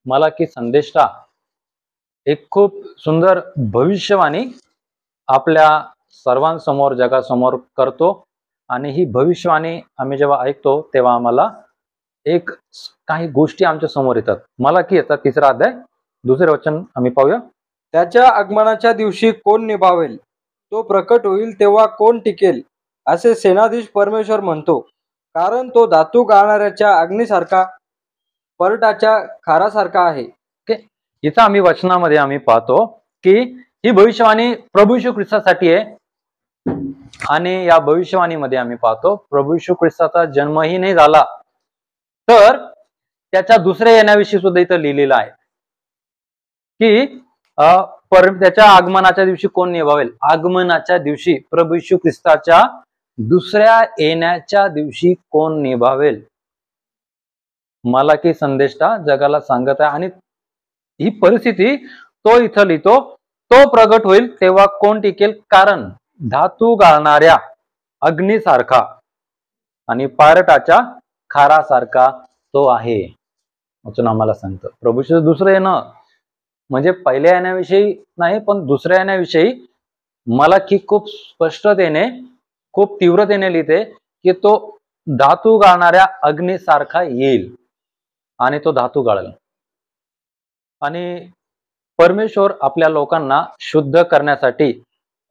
मला की संदेष्टा एक खूप सुंदर भविष्यवाणी आपल्या सर्वांसमोर जगासमोर करतो आणि ही भविष्यवाणी आम्ही जेव्हा ऐकतो तेव्हा आम्हाला एक काही गोष्टी आमच्या समोर येतात। मला की याचा 3रा अध्याय 2रे वचन आम्ही पाहूया। त्याच्या आगमनाच्या दिवशी कोण निभावेल, तो प्रकट होईल तेव्हा कोण टिकेल, असे सेनाधीश परमेश्वर म्हणतो। कारण तो धातू गाळणाऱ्याच्या अग्नीसारखा, परटाच्या खारासारखा आहे। इथं आम्ही वचनामध्ये आम्ही पाहतो की ही भविष्यवाणी प्रभू येशू ख्रिस्तासाठी आहे आणि या भविष्यवाणीमध्ये आम्ही पाहतो प्रभू येशू ख्रिस्ताचा जन्मही नाही झाला, तर त्याच्या दुसऱ्या येण्याविषयी सुद्धा इथं लिहिलेलं आहे की त्याच्या आगमनाच्या दिवशी कोण निभावेल। आगमनाच्या दिवशी प्रभू येशू ख्रिस्ताच्या दुसऱ्या येण्याच्या दिवशी कोण निभावेल। मला की संदेष्टा जगाला सांगत आहे आणि ही परिस्थिती तो इथं लिहितो, तो प्रगट होईल तेव्हा कोण टिकेल, कारण धातू गाळणाऱ्या अग्नीसारखा आणि पारटाच्या खारासारखा तो आहे। वचन आम्हाला सांगतं प्रभूचं दुसरं येणं म्हणजे पहिल्या येण्याविषयी नाही, पण दुसऱ्या येण्याविषयी मला की खूप स्पष्टतेने खूप तीव्रतेने लिहिते की तो धातू गाळणाऱ्या अग्नीसारखा येईल आणि तो धातू गाळेल आणि परमेश्वर आपल्या लोकांना शुद्ध करण्यासाठी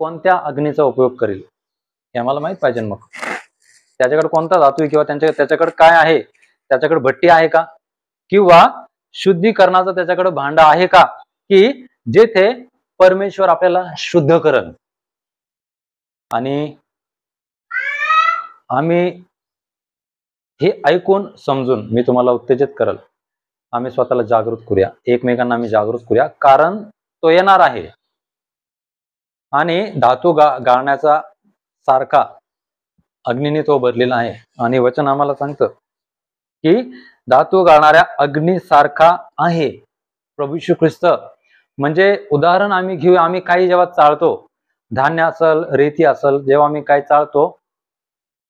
कोणत्या अग्नीचा उपयोग करेल हे आम्हाला माहित पाहिजे। मग त्याच्याकडे कोणता धातू किंवा त्याच्याकडे काय आहे, त्याच्याकडे भट्टी आहे का, किंवा शुद्धीकरणाचं त्याच्याकडे भांड आहे का, की जेथे परमेश्वर आपल्याला शुद्ध करेल। आणि आम्ही हे ऐकून समजून मी तुम्हाला उत्तेजित करेल, आम्ही स्वतःला जागृत करूया, एकमेकांना आम्ही जागृत करूया, कारण तो येणार आहे आणि धातू गाळण्याचा सारखा अग्नीने तो भरलेला आहे। आणि वचन आम्हाला सांगतं की धातू गाळणाऱ्या अग्नीसारखा आहे प्रभू येशू ख्रिस्त। म्हणजे उदाहरण आम्ही घेऊया, आम्ही काही जेव्हा चालतो, धान्य असल रेती असल, जेव्हा आम्ही काही चालतो,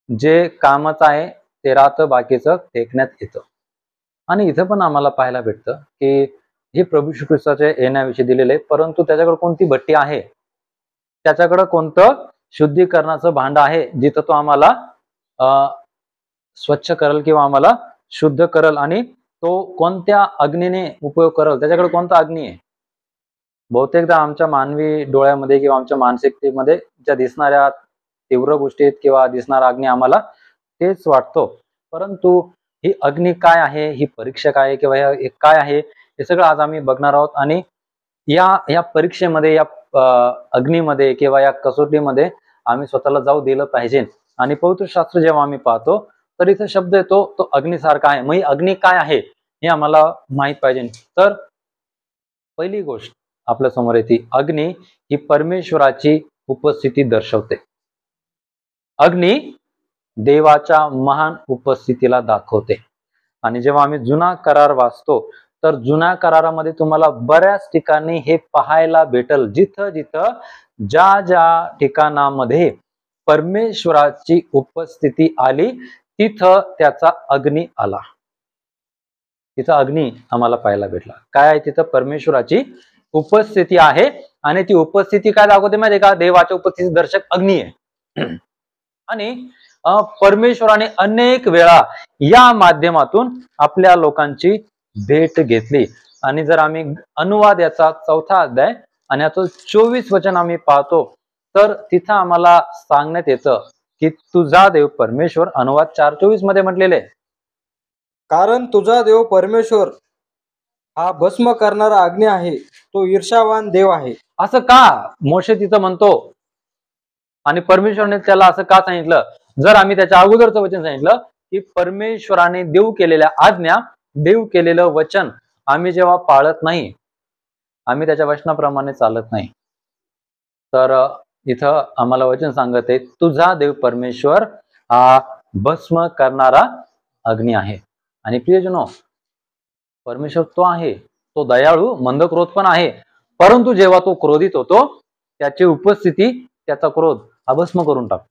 जे कामाचं आहे ते राहतं, बाकीचं फेकण्यात येतं। आणि इथं पण आम्हाला पाहायला भेटतं की हे प्रभू येशू ख्रिस्ताच्या येण्याविषयी दिलेले, परंतु त्याच्याकडे कोणती भट्टी आहे, त्याच्याकडे कोणतं शुद्धीकरणाचं भांड आहे, जिथं तो आम्हाला स्वच्छ करेल किंवा आम्हाला शुद्ध करेल। आणि तो कोणत्या अग्नीने उपयोग करेल, त्याच्याकडे कोणता अग्नी आहे। बहुतेकदा आमच्या मानवी डोळ्यामध्ये किंवा आमच्या मानसिकतेमध्ये ज्या दिसणाऱ्या तीव्र गोष्टी आहेत किंवा दिसणारा अग्नी आम्हाला तेच वाटतो, परंतु ही अग्नी काय आहे, ही परीक्षा काय आहे किंवा हे काय आहे, हे सगळं आज आम्ही बघणार आहोत। आणि या परीक्षेमध्ये, या अग्नीमध्ये किंवा या कसोटीमध्ये आम्ही स्वतःला जाऊ दिलं पाहिजे। आणि पवित्र शास्त्र जेव्हा आम्ही पाहतो तर इथे शब्द येतो तो अग्नीसारखा आहे। मग ही अग्नी काय आहे हे आम्हाला माहित पाहिजे। तर पहिली गोष्ट आपल्या समोर येते, अग्नी ही परमेश्वराची उपस्थिती दर्शवते। अग्नी देवाच्या महान उपस्थितीला दाखवते। आणि जेव्हा आम्ही जुना करार वाचतो तर जुन्या करारामध्ये तुम्हाला बऱ्याच ठिकाणी हे पाहायला भेटल, जिथं जिथं ज्या ठिकाणामध्ये परमेश्वराची उपस्थिती आली तिथं त्याचा अग्नी आला, तिथं अग्नी आम्हाला पाहायला भेटला। काय आहे तिथं, परमेश्वराची उपस्थिती आहे आणि ती उपस्थिती काय दाखवते माहिती आहे का, देवाच्या उपस्थिती दर्शक अग्नी आहे। आणि परमेश्वराने अनेक वेळा या माध्यमातून आपल्या लोकांची भेट घेतली। आणि जर आम्ही अनुवाद याचा 4था अध्याय आणि याचं 24 वचन आम्ही पाहतो तर तिथं आम्हाला सांगण्यात येतं की तुझा देव परमेश्वर, अनुवाद 4:24 मध्ये म्हटलेले, कारण तुझा देव परमेश्वर हा भस्म करणारा अग्नी आहे, तो ईर्ष्यावान देव आहे। असं का मोशे तिथं म्हणतो आणि परमेश्वराने त्याला असं का सांगितलं। जर आम्ही त्याच्या अगोदरचं वचन सांगितलं की परमेश्वराने देव केलेल्या आज्ञा, देव केलेलं वचन आम्ही जेव्हा पाळत नाही, आम्ही त्याच्या वचनाप्रमाणे चालत नाही, तर इथं आम्हाला वचन सांगत आहे तुझा देव परमेश्वर हा भस्म करणारा अग्नी आहे। आणि प्रियजनो, परमेश्वर तो आहे, तो दयाळू मंद क्रोध पण आहे, परंतु जेव्हा तो क्रोधित होतो त्याची उपस्थिती त्याचा क्रोध अभस्म करून टाकतो।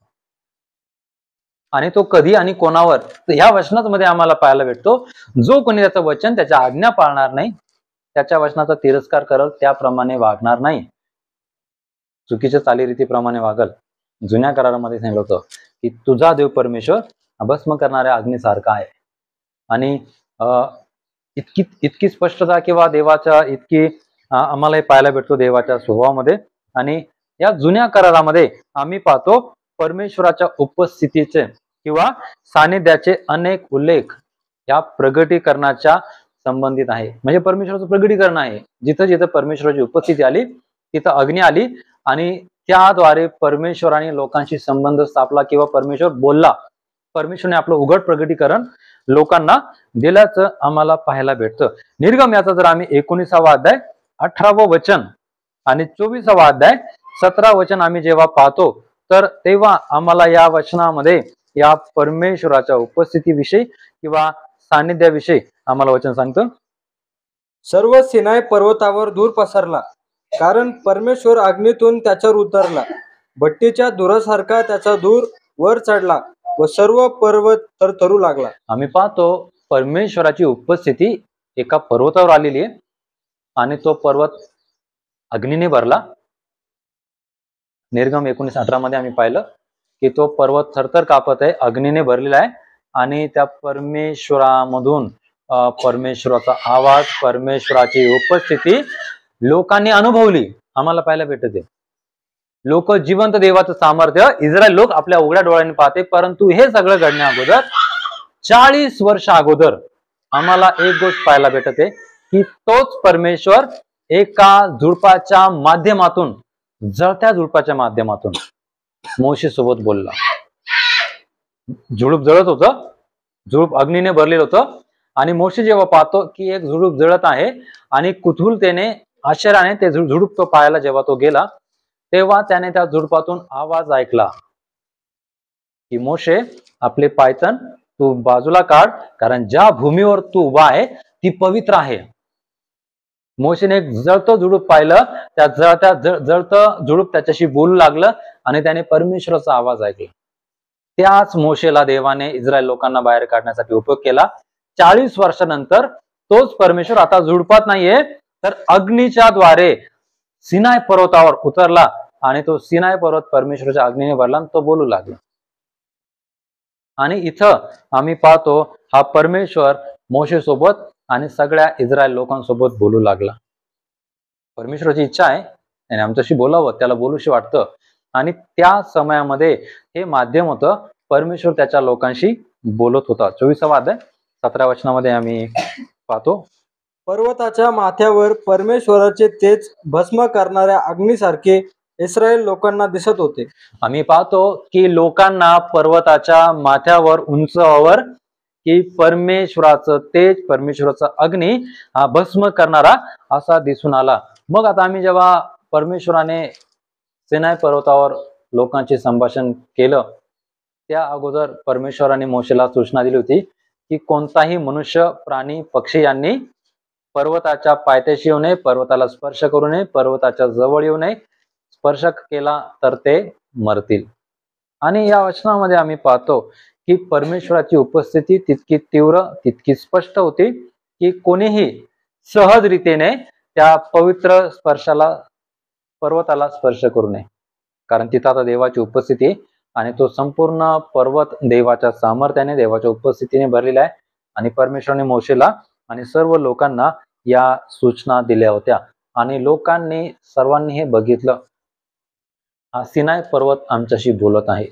आणि तो कधी आणि कोणावर, ह्या वचनामध्ये आम्हाला पाहायला भेटतो, जो कोणी त्याचं वचन, त्याच्या आज्ञा पाळणार नाही त्याच्या वचनाचा तिरस्कार करल त्याप्रमाणे वागणार नाही, चुकीच्या चालीरीतीप्रमाणे वागल. जुन्या करारामध्ये सांगितलं होतं की तुझा देव परमेश्वर भस्म करणाऱ्या अग्नीसारखा आहे. आणि इतकी स्पष्टता किंवा देवाच्या इतकी आम्हाला हे पाहायला भेटतो देवाच्या स्वभावामध्ये. आणि या जुन्या करारामध्ये आम्ही पाहतो परमेश्वराच्या उपस्थितीचे किंवा सानिध्याचे अनेक उल्लेख या प्रगटीकरणाच्या संबंधित आहे. म्हणजे परमेश्वराचं प्रगटीकरण आहे. जिथं जिथं परमेश्वराची उपस्थिती आली तिथं अग्नी आली आणि त्याद्वारे परमेश्वराने लोकांशी संबंध स्थापला किंवा परमेश्वर बोलला. परमेश्वरने आपलं उघड प्रगटीकरण लोकांना दिल्याचं आम्हाला पाहायला भेटतं. निर्गम याचा जर आम्ही 19वा अध्याय 18वं वचन आणि 24वा अध्याय 17 वचन आम्ही जेव्हा पाहतो तर तेव्हा आम्हाला या वचनामध्ये या परमेश्वराच्या उपस्थितीविषयी किंवा सानिध्याविषयी आम्हाला वचन सांगतं. सर्व सिनाय पर्वतावर धूर पसरला, कारण परमेश्वर अग्नीतून त्याच्यावर उतरला. भट्टीच्या धुरासारखा त्याचा धूर वर चढला व सर्व पर्वत थरथरू लागला. आम्ही पाहतो परमेश्वराची उपस्थिती एका पर्वतावर आलेली आहे आणि तो पर्वत अग्नीने भरला. निर्गम 19:18 मध्ये आम्ही पाहिलं की तो पर्वत थरथर कापत आहे, अग्नीने भरलेला आहे. आणि त्या परमेश्वरामधून परमेश्वराचा आवाज, परमेश्वराची उपस्थिती लोकांनी अनुभवली आम्हाला पाहायला भेटते. लोक जिवंत देवाचं सामर्थ्य इस्रायल लोक आपल्या उघड्या डोळ्यांनी पाहते. परंतु हे सगळं घडण्या अगोदर 40 वर्ष अगोदर आम्हाला एक गोष्ट पाहायला भेटते की तोच परमेश्वर एका झुडपाच्या माध्यमातून, जळत्या झुडपाच्या माध्यमातून मोशे सोबत बोलला. झुडूप जळत होतं, झुडूप अग्नीने भरलेलं होतं आणि मोशे जेव्हा पाहतो की एक झुडूप जळत आहे आणि कुतूहलतेने आश्चर्याने ते झुडूप तो पाहायला जेव्हा तो गेला तेव्हा त्याने त्या झुडपातून आवाज ऐकला की मोशे आपले पायतन तू बाजूला काढ, कारण ज्या भूमीवर तू उभा आहे ती पवित्र आहे. मोशेने एक जळतं झुडूप पाहिलं, त्या जळतं झुडूप त्याच्याशी बोलू लागलं आणि त्याने परमेश्वराचा आवाज ऐकला. त्याच मोशेला देवाने इस्रायल लोकांना बाहेर काढण्यासाठी उपयोग केला. 40 वर्षानंतर तोच परमेश्वर आता झुडपात नाहीये तर अग्नीच्या द्वारे सिनाय पर्वतावर उतरला आणि तो सिनाय पर्वत परमेश्वराच्या अग्नीने भरला आणि तो बोलू लागला. आणि इथं आम्ही पाहतो हा परमेश्वर मोशे सोबत आणि सगळ्या इस्रायल लोकांसोबत बोलू लागला. परमेश्वराची इच्छा आहे त्याने आमच्याशी बोलावं, त्याला बोलूशी वाटतं. आणि त्या समयामध्ये हे माध्यम होतं, परमेश्वर त्याच्या लोकांशी बोलत होता. 24वा अध्याय 17 वचनामध्ये आम्ही पाहतो, पर्वताच्या माथ्यावर परमेश्वराचे तेज भस्म करणाऱ्या अग्नीसारखे इस्रायल लोकांना दिसत होते. आम्ही पाहतो की लोकांना पर्वताच्या माथ्यावर उंचावर की परमेश्वराचं तेज, परमेश्वराचा अग्नी हा भस्म करणारा असा दिसून आला. मग आता आम्ही जेव्हा परमेश्वराने सिनाय पर्वतावर लोकांचे संभाषण केलं त्या अगोदर परमेश्वराने मोशेला सूचना दिली होती की कोणताही मनुष्य, प्राणी, पक्षी यांनी पर्वताच्या पायथ्याशी येऊ नये, पर्वताला स्पर्श करू नये, पर्वताच्या जवळ येऊ नये. स्पर्श केला तर ते मरतील. आणि या वचनामध्ये आम्ही पाहतो की परमेश्वराची उपस्थिती तितकी तीव्र, तितकी स्पष्ट होती की कोणीही सहज रीतीने त्या पवित्र पर्वताला स्पर्श करू नये, कारण तिथं आता देवाची उपस्थिती आणि तो संपूर्ण पर्वत देवाच्या सामर्थ्याने, देवाच्या उपस्थितीने भरलेला आहे. आणि परमेश्वराने मोशेला आणि सर्व लोकांना या सूचना दिल्या होत्या आणि लोकांनी सर्वांनी हे बघितलं, हा सिनाय पर्वत आमच्याशी बोलत आहे,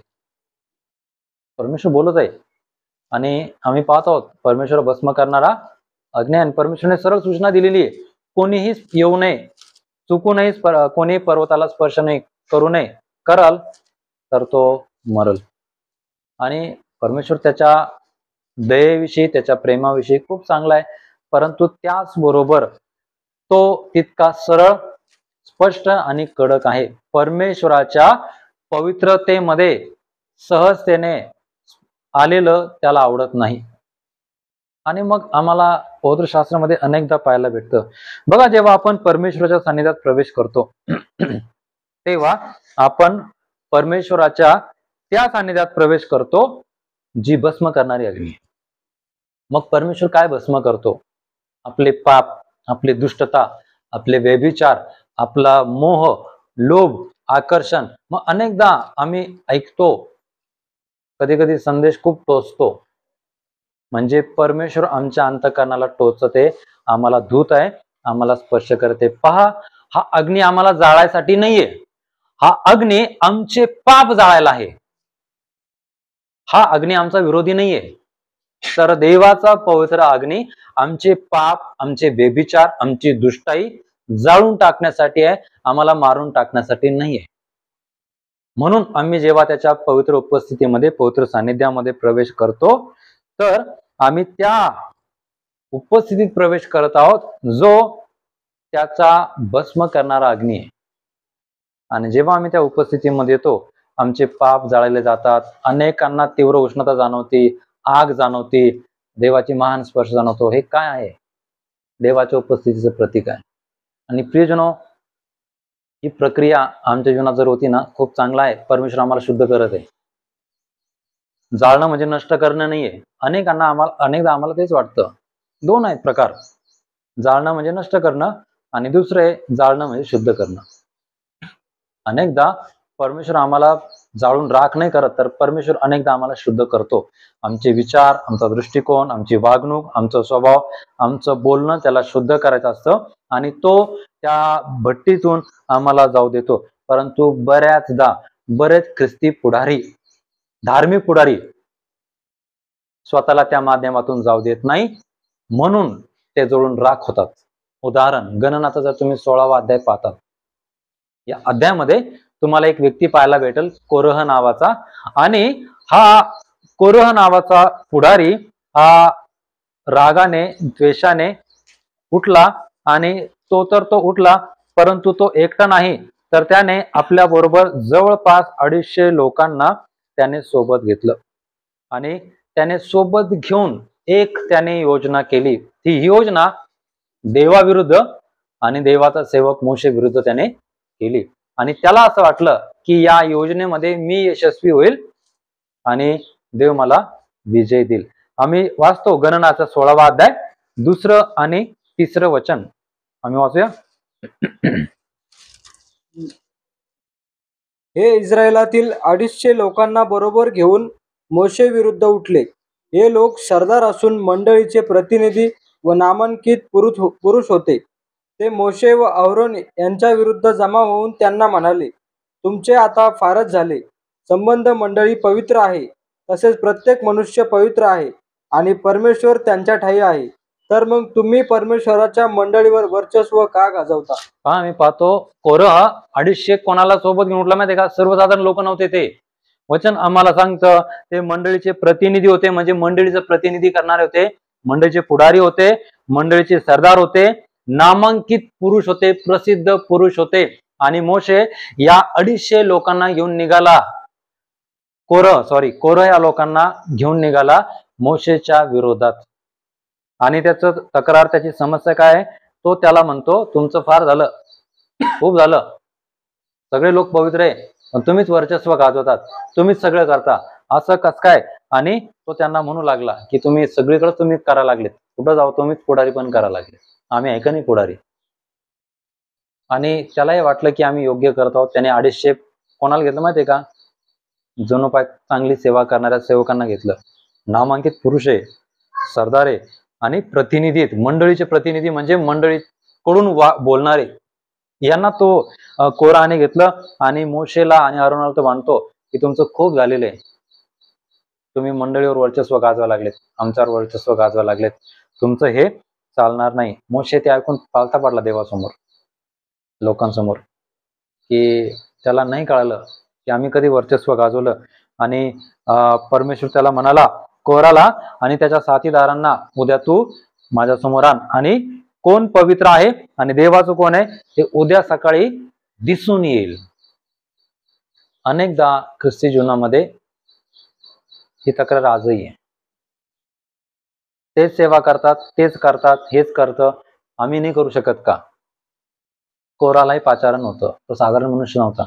परमेश्वर बोलत आहे. आणि आम्ही पाहत आहोत परमेश्वर भस्म करणारा अग्नी, आणि परमेश्वरने सरळ सूचना दिलेली आहे, कोणीही येऊ नये, चुकूनही कोणी पर्वताला स्पर्श नाही करू नये, कराल तर तो मरल. आणि परमेश्वर त्याच्या दयेविषयी, त्याच्या प्रेमाविषयी खूप चांगला आहे, परंतु त्याच बरोबर तो तितका सरळ, स्पष्ट आणि कडक आहे. परमेश्वराच्या पवित्रतेमध्ये सहजतेने आलेलं त्याला आवडत नाही. आणि मग आम्हाला पवित्रशास्त्रामध्ये अनेकदा पाहायला भेटतं बघा, जेव्हा आपण परमेश्वराच्या सानिध्यात प्रवेश करतो तेव्हा आपण परमेश्वराच्या त्या सानिध्यात प्रवेश करतो जी भस्म करणारी अग्नी. मग परमेश्वर काय भस्म करतो? आपले पाप आपली दुष्टता, आपले व्यभिचार, आपला मोह, लोभ, आकर्षण. मग अनेकदा आम्ही ऐकतो, कधी कधी संदेश खूप टोचतो, म्हणजे परमेश्वर आमच्या अंतःकरणाला टोचते, आम्हाला धूत आहे, आम्हाला स्पर्श करते. पहा, हा अग्नी आम्हाला जाळायसाठी नाहीये, हा अग्नी आमचे पाप जाळायला आहे. हा अग्नी आमचा विरोधी नाहीये, तर देवाचा पवित्र अग्नी आमचे पाप, आमचे व्यभिचार, आमची दुष्टाई जाळून टाकण्यासाठी आहे, आम्हाला मारून टाकण्यासाठी नाहीये. म्हणून आम्ही जेव्हा त्याच्या पवित्र उपस्थितीमध्ये, पवित्र सानिध्यामध्ये प्रवेश करतो, तर आम्ही त्या उपस्थितीत प्रवेश करत आहोत जो त्याचा भस्म करणारा अग्नी आहे. आणि जेव्हा आम्ही त्या उपस्थितीमध्ये येतो, आमचे पाप जाळले जातात, अनेकांना तीव्र उष्णता जाणवते, आग जाणवते, देवाची महान स्पर्श जाणवतो. हे काय आहे? देवाच्या उपस्थितीचं प्रतीक आहे. आणि प्रियजनो, ही प्रक्रिया आमच्या जीवनात जर होती ना, खूप चांगला आहे. परमेश्वर आम्हाला शुद्ध करत आहे. जाळणं म्हणजे नष्ट करणं नाहीये. अनेकदा आम्हाला तेच वाटतं. दोन आहेत प्रकार, जाळणं म्हणजे नष्ट करणं, आणि दुसरं आहे जाळणं म्हणजे शुद्ध करणं. अनेकदा परमेश्वर आम्हाला जाळून राख नाही करत, तर परमेश्वर अनेकदा आम्हाला शुद्ध करतो. आमचे विचार, आमचा दृष्टिकोन, आमची वागणूक, आमचा स्वभाव, आमचं बोलणं त्याला शुद्ध करायचं असतं, आणि तो त्या भट्टीतून आम्हाला जाऊ देतो. परंतु बऱ्याचदा बरेच ख्रिस्ती पुढारी, धार्मिक पुढारी स्वतःला त्या माध्यमातून जाऊ देत नाही, म्हणून ते जळून राख होतात. उदाहरण, गणनाचा जर तुम्ही 16वा अध्याय पाहता, या अध्यायामध्ये तुम्हाला एक व्यक्ती पाहायला भेटेल, कोरह नावाचा. आणि हा कोरह नावाचा पुढारी हा रागाने, द्वेषाने उठला, आणि तो उठला, परंतु तो एकटा नाही, तर त्याने आपल्या बरोबर जवळपास 250 लोकांना त्याने सोबत घेतलं. आणि त्याने सोबत घेऊन त्याने योजना केली. ती योजना देवाविरुद्ध आणि देवाचा सेवक मोशे विरुद्ध त्याने केली. आणि त्याला असं वाटलं की या योजनेमध्ये मी यशस्वी होईल आणि देव मला विजय देईल. आम्ही वाचतो गणनाचा 16वा अध्याय 2 आणि 3 वचन आम्ही वाचूया. हे इस्रायलातील 250 लोकांना बरोबर घेऊन मोशे विरुद्ध उठले. हे लोक सरदार असून मंडळीचे प्रतिनिधी व नामांकित पुरुष होते. ते मोशे व अहरोन यांच्या विरुद्ध जमा होऊन त्यांना म्हणाले, तुमचे आता फारच झाले. संबंध मंडळी पवित्र आहे, तसेच प्रत्येक मनुष्य पवित्र आहे आणि परमेश्वर त्यांच्या ठायी आहे. तर मग तुम्ही परमेश्वराच्या मंडळीवर वर्चस्व का गाजवता? आम्ही पाहतो कोरह 250 कोणाला सोबत घेऊन उठला माहितीये का? सर्वसाधारण लोक नव्हते ते. वचन आम्हाला सांगतं ते मंडळीचे प्रतिनिधी होते, म्हणजे मंडळीचं प्रतिनिधी करणारे होते, मंडळीचे पुढारी होते, मंडळीचे सरदार होते, नामांकित पुरुष होते, प्रसिद्ध पुरुष होते. आणि मोशे या 250 लोकांना घेऊन निघाला. कोरह या लोकांना घेऊन निघाला मोशेच्या विरोधात. आणि त्याचं तक्रार, त्याची समस्या काय आहे? तो त्याला म्हणतो, तुमचं फार झालं, खूप झालं, सगळे लोक पवित्र आहे, पण तुम्हीच वर्चस्व गाजवतात, तुम्हीच सगळं करता, असं कस काय? आणि तो त्यांना म्हणू लागला की तुम्ही सगळीकडे तुम्हीच करा लागलेत, कुठं जाऊ तुम्हीच पुढारी पण करा लागले, आम्ही आहे का नाही पुढारी? आणि त्यालाही वाटलं की आम्ही योग्य करत आहोत. त्याने 250 कोणाला घेतलं माहितीये का? जणू चांगली सेवा करणाऱ्या सेवकांना घेतलं. नामांकित पुरुष आहे, सरदार आहे आणि प्रतिनिधी आहेत, मंडळीचे प्रतिनिधी, म्हणजे मंडळीकडून बोलणारे, यांना तो कोराने घेतलं. आणि मोशेला आणि अरोनाला तो म्हणतो की तुमचं खूप झालेलं आहे, तुम्ही मंडळीवर वर्चस्व गाजवा लागलेत, आमच्यावर वर्चस्व गाजवा लागलेत, तुमचं हे चालणार नाही. मोशे ते ऐकून पालथा पडला देवासमोर, लोकांसमोर, की त्याला नाही कळालं की आम्ही कधी वर्चस्व गाजवलं. आणि परमेश्वर त्याला म्हणाला, कोराला आणि त्याच्या साथीदारांना, उद्या तू माझ्या समोर आण, आणि कोण पवित्र आहे आणि देवाचं कोण आहे हे उद्या सकाळी दिसून येईल. अनेकदा ख्रिस्ती जीवनामध्ये ही तक्रार आजही आहे. तेच सेवा करतात, तेच करतात, हेच करतं, आम्ही नाही करू शकत का? कोरालाही पाचारण होतं, तो साधारण मनुष्य नव्हता,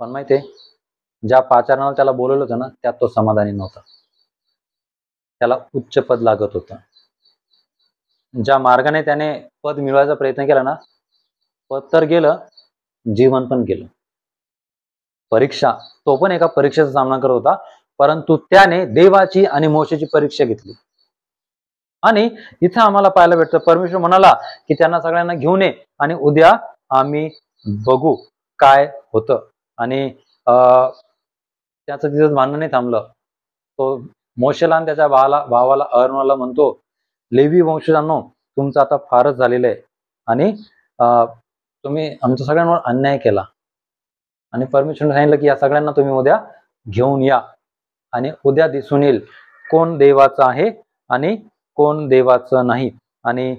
पण माहितीये ज्या पाचारणाला त्याला बोलवलं होतं ना, त्यात तो समाधानी नव्हता, त्याला उच्च पद लागत होतं. ज्या मार्गाने त्याने पद मिळवायचा प्रयत्न केला ना, पद तर गेलं, जीवन पण गेलं. परीक्षा, तो पण एका परीक्षेचा सामना करत होता, परंतु त्याने देवाची आणि मोशेची परीक्षा घेतली. आणि इथं आम्हाला पाहायला भेटतं, परमेश्वर म्हणाला की त्यांना सगळ्यांना घेऊन ये आणि उद्या आम्ही बघू काय होतं. आणि त्याचं तिथं भांडण नाही थांबलं. तो मोशेला आणि त्याच्या भावाला अहरोनला म्हणतो, लेवी वंशजांनो, तुमचं आता फारच झालेलं आहे आणि तुम्ही आमच्या सगळ्यांवर अन्याय केला. आणि परमेश्वरने सांगितलं की या सगळ्यांना तुम्ही उद्या घेऊन या आणि उद्या दिसून येईल कोण देवाचं आहे आणि कोण देवाचं नाही. आणि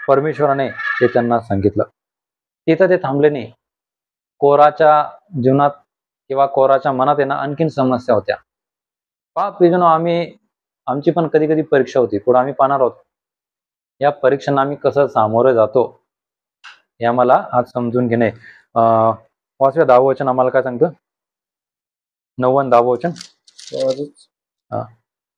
परमेश्वराने ते त्यांना सांगितलं. तिथं ते थांबले नाही. कोराच्या जीवनात किंवा कोराच्या मनात आहे ना आणखीन समस्या होत्या. प्रियजनो, आमची पण कधी कधी परीक्षा होती. पुढे आम्ही पाहणार आहोत. या परीक्षांना आम्ही कसं सामोरे जातो हे आम्हाला आज समजून घेणे. वाचूया 10वं वचन आम्हाला काय सांगतं. 9 10वं वचन.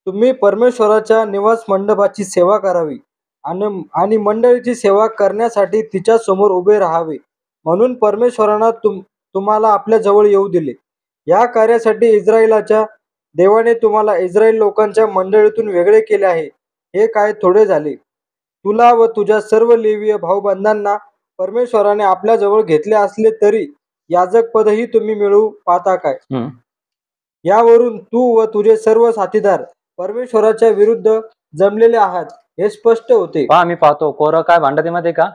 तुम्ही परमेश्वराच्या निवास मंडपाची सेवा करावी आणि मंडळीची सेवा करण्यासाठी तिच्या समोर उभे राहावे, म्हणून परमेश्वरानं तुम्हाला आपल्या जवळ येऊ दिले. या कार्यासाठी इस्रायलाच्या देवाने तुम्हाला इस्रायल लोकांच्या मंडळीतून वेगळे केले आहे. हे काय थोडे झाले? तुला व तुझ्या सर्व लेवीय भाऊबंधांना परमेश्वराने आपल्या जवळ घेतले असले तरी याजक पदही तुम्ही मिळवू पाहता काय? यावरून तू व तुझे सर्व साथीदार परमेश्वराच्या विरुद्ध जमलेले आहात हे स्पष्ट होते. आम्ही पाहतो कोरह काय भांडते मध्ये का.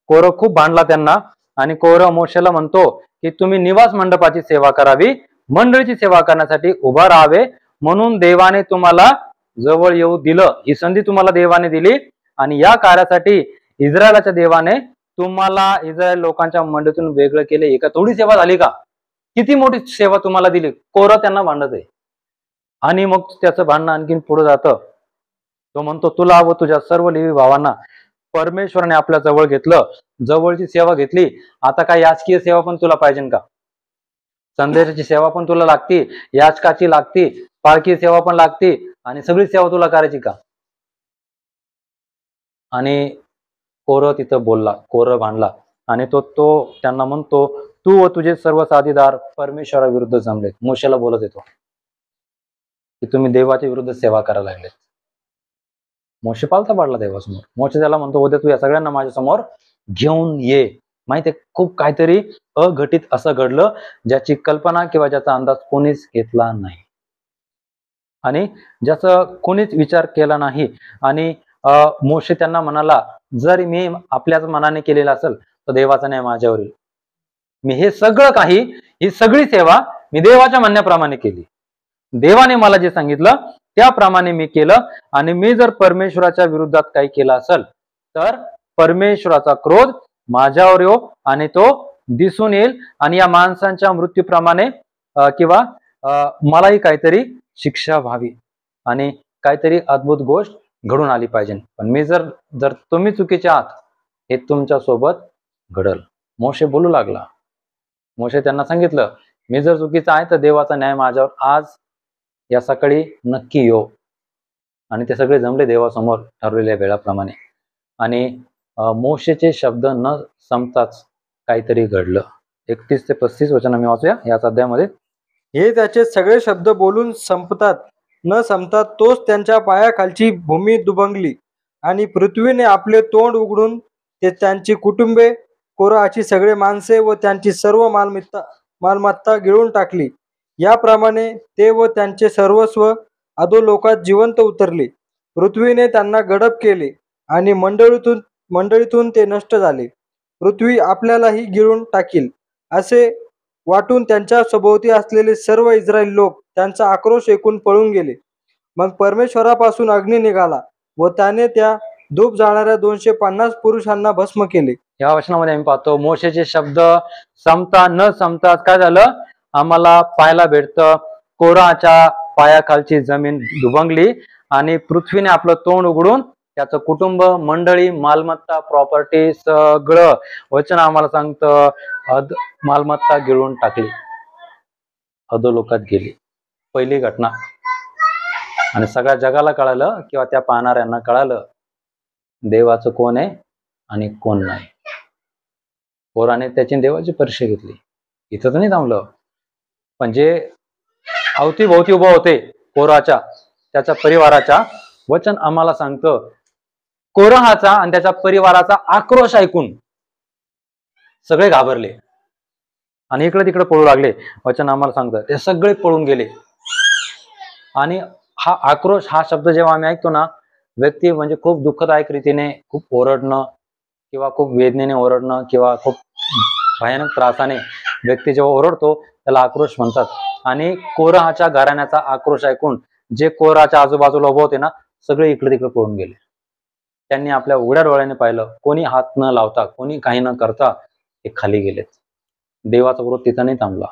कोरह खूप भांडला त्यांना आणि कोरह मोशेला म्हणतो की तुम्ही निवास मंडपाची सेवा करावी, मंडळीची सेवा करण्यासाठी उभा राहावे, म्हणून देवाने तुम्हाला जवळ येऊ दिलं. ही संधी तुम्हाला देवाने दिली आणि या कार्यासाठी इस्रायलाच्या देवाने तुम्हाला इस्रायल लोकांच्या मंडळीतून वेगळं केले. एका थोडी सेवा झाली का? किती मोठी सेवा तुम्हाला दिली. कोरह त्यांना भांडत आहे आणि मग त्याचं भांडणं आणखीन पुढे जातं. तो म्हणतो तुला व तुझ्या सर्व लेवी भावांना परमेश्वराने आपल्या जवळ घेतलं, जवळची सेवा घेतली. आता काय याचकीय सेवा पण तुला पाहिजे का? संदेशाची सेवा पण तुला लागती, याचकाची लागती, पालखी सेवा पण लागती आणि सगळी सेवा तुला करायची का? आणि कोरह तिथं बोलला, कोरह भांडला आणि तो त्यांना म्हणतो तू व तुझे सर्व साथीदार परमेश्वराविरुद्ध जमलेत. मोशेला बोलत येतो की तुम्ही देवाच्या विरुद्ध सेवा करायला लागलेत. मोशे पालथा पाडला देवासमोर. मोशे त्याला म्हणतो उद्या तू या सगळ्यांना माझ्या समोर घेऊन ये. माहितीये, खूप काहीतरी अघटित असं घडलं ज्याची कल्पना किंवा ज्याचा अंदाज कोणीच घेतला नाही आणि ज्याचं कोणीच विचार केला नाही. आणि मोशे त्यांना म्हणाला जर मी आपल्याच मनाने केलेलं असेल तर देवाचा न्याय माझ्यावर येईल. मी हे सगळं काही, ही सगळी सेवा मी देवाच्या म्हणण्याप्रमाणे केली. देवाने मला जे सांगितलं त्याप्रमाणे मी केलं आणि मी जर परमेश्वराच्या विरुद्धात काही केलं असेल तर परमेश्वराचा क्रोध माझ्यावर येऊ आणि तो दिसून येईल आणि या माणसांच्या मृत्यूप्रमाणे किंवा मलाही काहीतरी शिक्षा व्हावी आणि काहीतरी अद्भुत गोष्ट घडून आली पाहिजे. पण मी जर तुम्ही चुकीचे आहात हे तुमच्या सोबत घडल. मोशे बोलू लागला. मोशे त्यांना सांगितलं मी जर चुकीचा आहे तर देवाचा न्याय माझ्यावर आज या सकाळी नक्की येऊ. आणि ते सगळे जमले देवासमोर ठरलेल्या वेळाप्रमाणे. आणि मोशेचे शब्द न संपताच काहीतरी घडलं. 31 ते 35 वचन आम्ही वाचूया याच अध्यायामध्ये. हे त्याचे सगळे शब्द बोलून संपतात न संपतात तोच त्यांच्या पायाखालची भूमी दुभंगली आणि पृथ्वीने आपले तोंड उघडून ते त्यांची कुटुंबे, कोरहाची सगळे माणसे व त्यांची सर्व मालमत्ता गिळून टाकली. याप्रमाणे ते व त्यांचे सर्वस्व अधोलोकात जिवंत उतरले. पृथ्वीने त्यांना गडप केले आणि मंडळीतून ते नष्ट झाले. पृथ्वी आपल्यालाही गिळून टाकील असे वाटून त्यांच्या सभोवती असलेले सर्व इस्रायल लोक त्यांचा आक्रोश ऐकून पळून गेले. मग परमेश्वरापासून अग्नी निघाला व त्याने त्या धूप जाणाऱ्या 250 पुरुषांना भस्म केले. या वचनामध्ये आम्ही पाहतो मोशेचे शब्द संपता न संपताच काय झालं आम्हाला पाहायला भेटतं. कोराच्या पायाखालची जमीन दुभंगली आणि पृथ्वीने आपलं तोंड उघडून त्याचं कुटुंब, मंडळी, मालमत्ता, प्रॉपर्टी सगळं वचन आम्हाला सांगतं मालमत्ता गिळून टाकली, अधोलोकात गेली. पहिली घटना. आणि सगळ्या जगाला कळालं किंवा त्या पाहणाऱ्यांना कळालं देवाचं कोण आहे आणि कोण नाही. कोराने त्याची देवाची परीक्षा घेतली. इथं तर नाही थांबलं, पण जे अवतीभोवती उभा होते कोराच्या, त्याच्या परिवाराच्या, वचन आम्हाला सांगतं कोराहाचा आणि त्याच्या परिवाराचा आक्रोश ऐकून सगळे घाबरले आणि इकडे तिकडे पळू लागले. वचन आम्हाला सांगतं ते सगळे पळून गेले. आणि हा आक्रोश हा शब्द जेव्हा आम्ही ऐकतो ना, व्यक्ती म्हणजे खूप दुःखदायक रीतीने खूप ओरडणं किंवा खूप वेदनेने ओरडणं किंवा खूप भयानक त्रासाने व्यक्ती जेव्हा ओरडतो त्याला आक्रोश म्हणतात. आणि कोराहाच्या घराण्याचा आक्रोश ऐकून जे कोराच्या आजूबाजूला उभे होते ना, सगळे इकडे तिकडे पळून गेले. त्यांनी आपल्या उघड्या डोळ्याने पाहिलं, कोणी हात न लावता, कोणी काही न करता ते खाली गेलेत. देवाचा क्रोध तिथं नाही थांबला.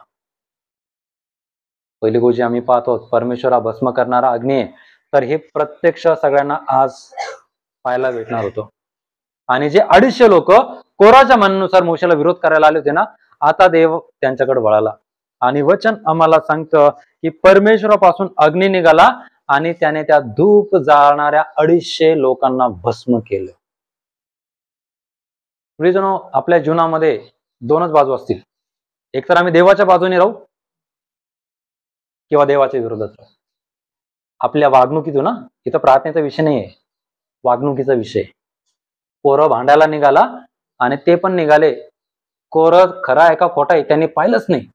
पहिली गोष्ट आम्ही पाहतो, परमेश्वर हा भस्म करणारा अग्नी आहे. तर हे प्रत्यक्ष सगळ्यांना आज पाहायला भेटणार होतं. आणि जे 250 लोक कोराच्या म्हणण्यानुसार मोशेला विरोध करायला आले होते ना, आता देव त्यांच्याकडे वळाला. आणि वचन आम्हाला सांगतं की परमेश्वरापासून अग्नी निघाला आणि त्याने त्या धूप जाळणाऱ्या 250 लोकांना भस्म केलं. प्रियजनो, आपल्या जीवनामध्ये दोनच बाजू असतील. एक तर आम्ही देवाच्या बाजूने राहू किंवा देवाच्या विरोधात राहू. आपल्या वागणुकीतून ना, इथं प्रार्थनेचा विषय नाही आहे, वागणुकीचा विषय. कोरं भांडायला निघाला आणि ते पण निघाले. कोरं खरा आहे का खोटा आहे त्यांनी पाहिलंच नाही.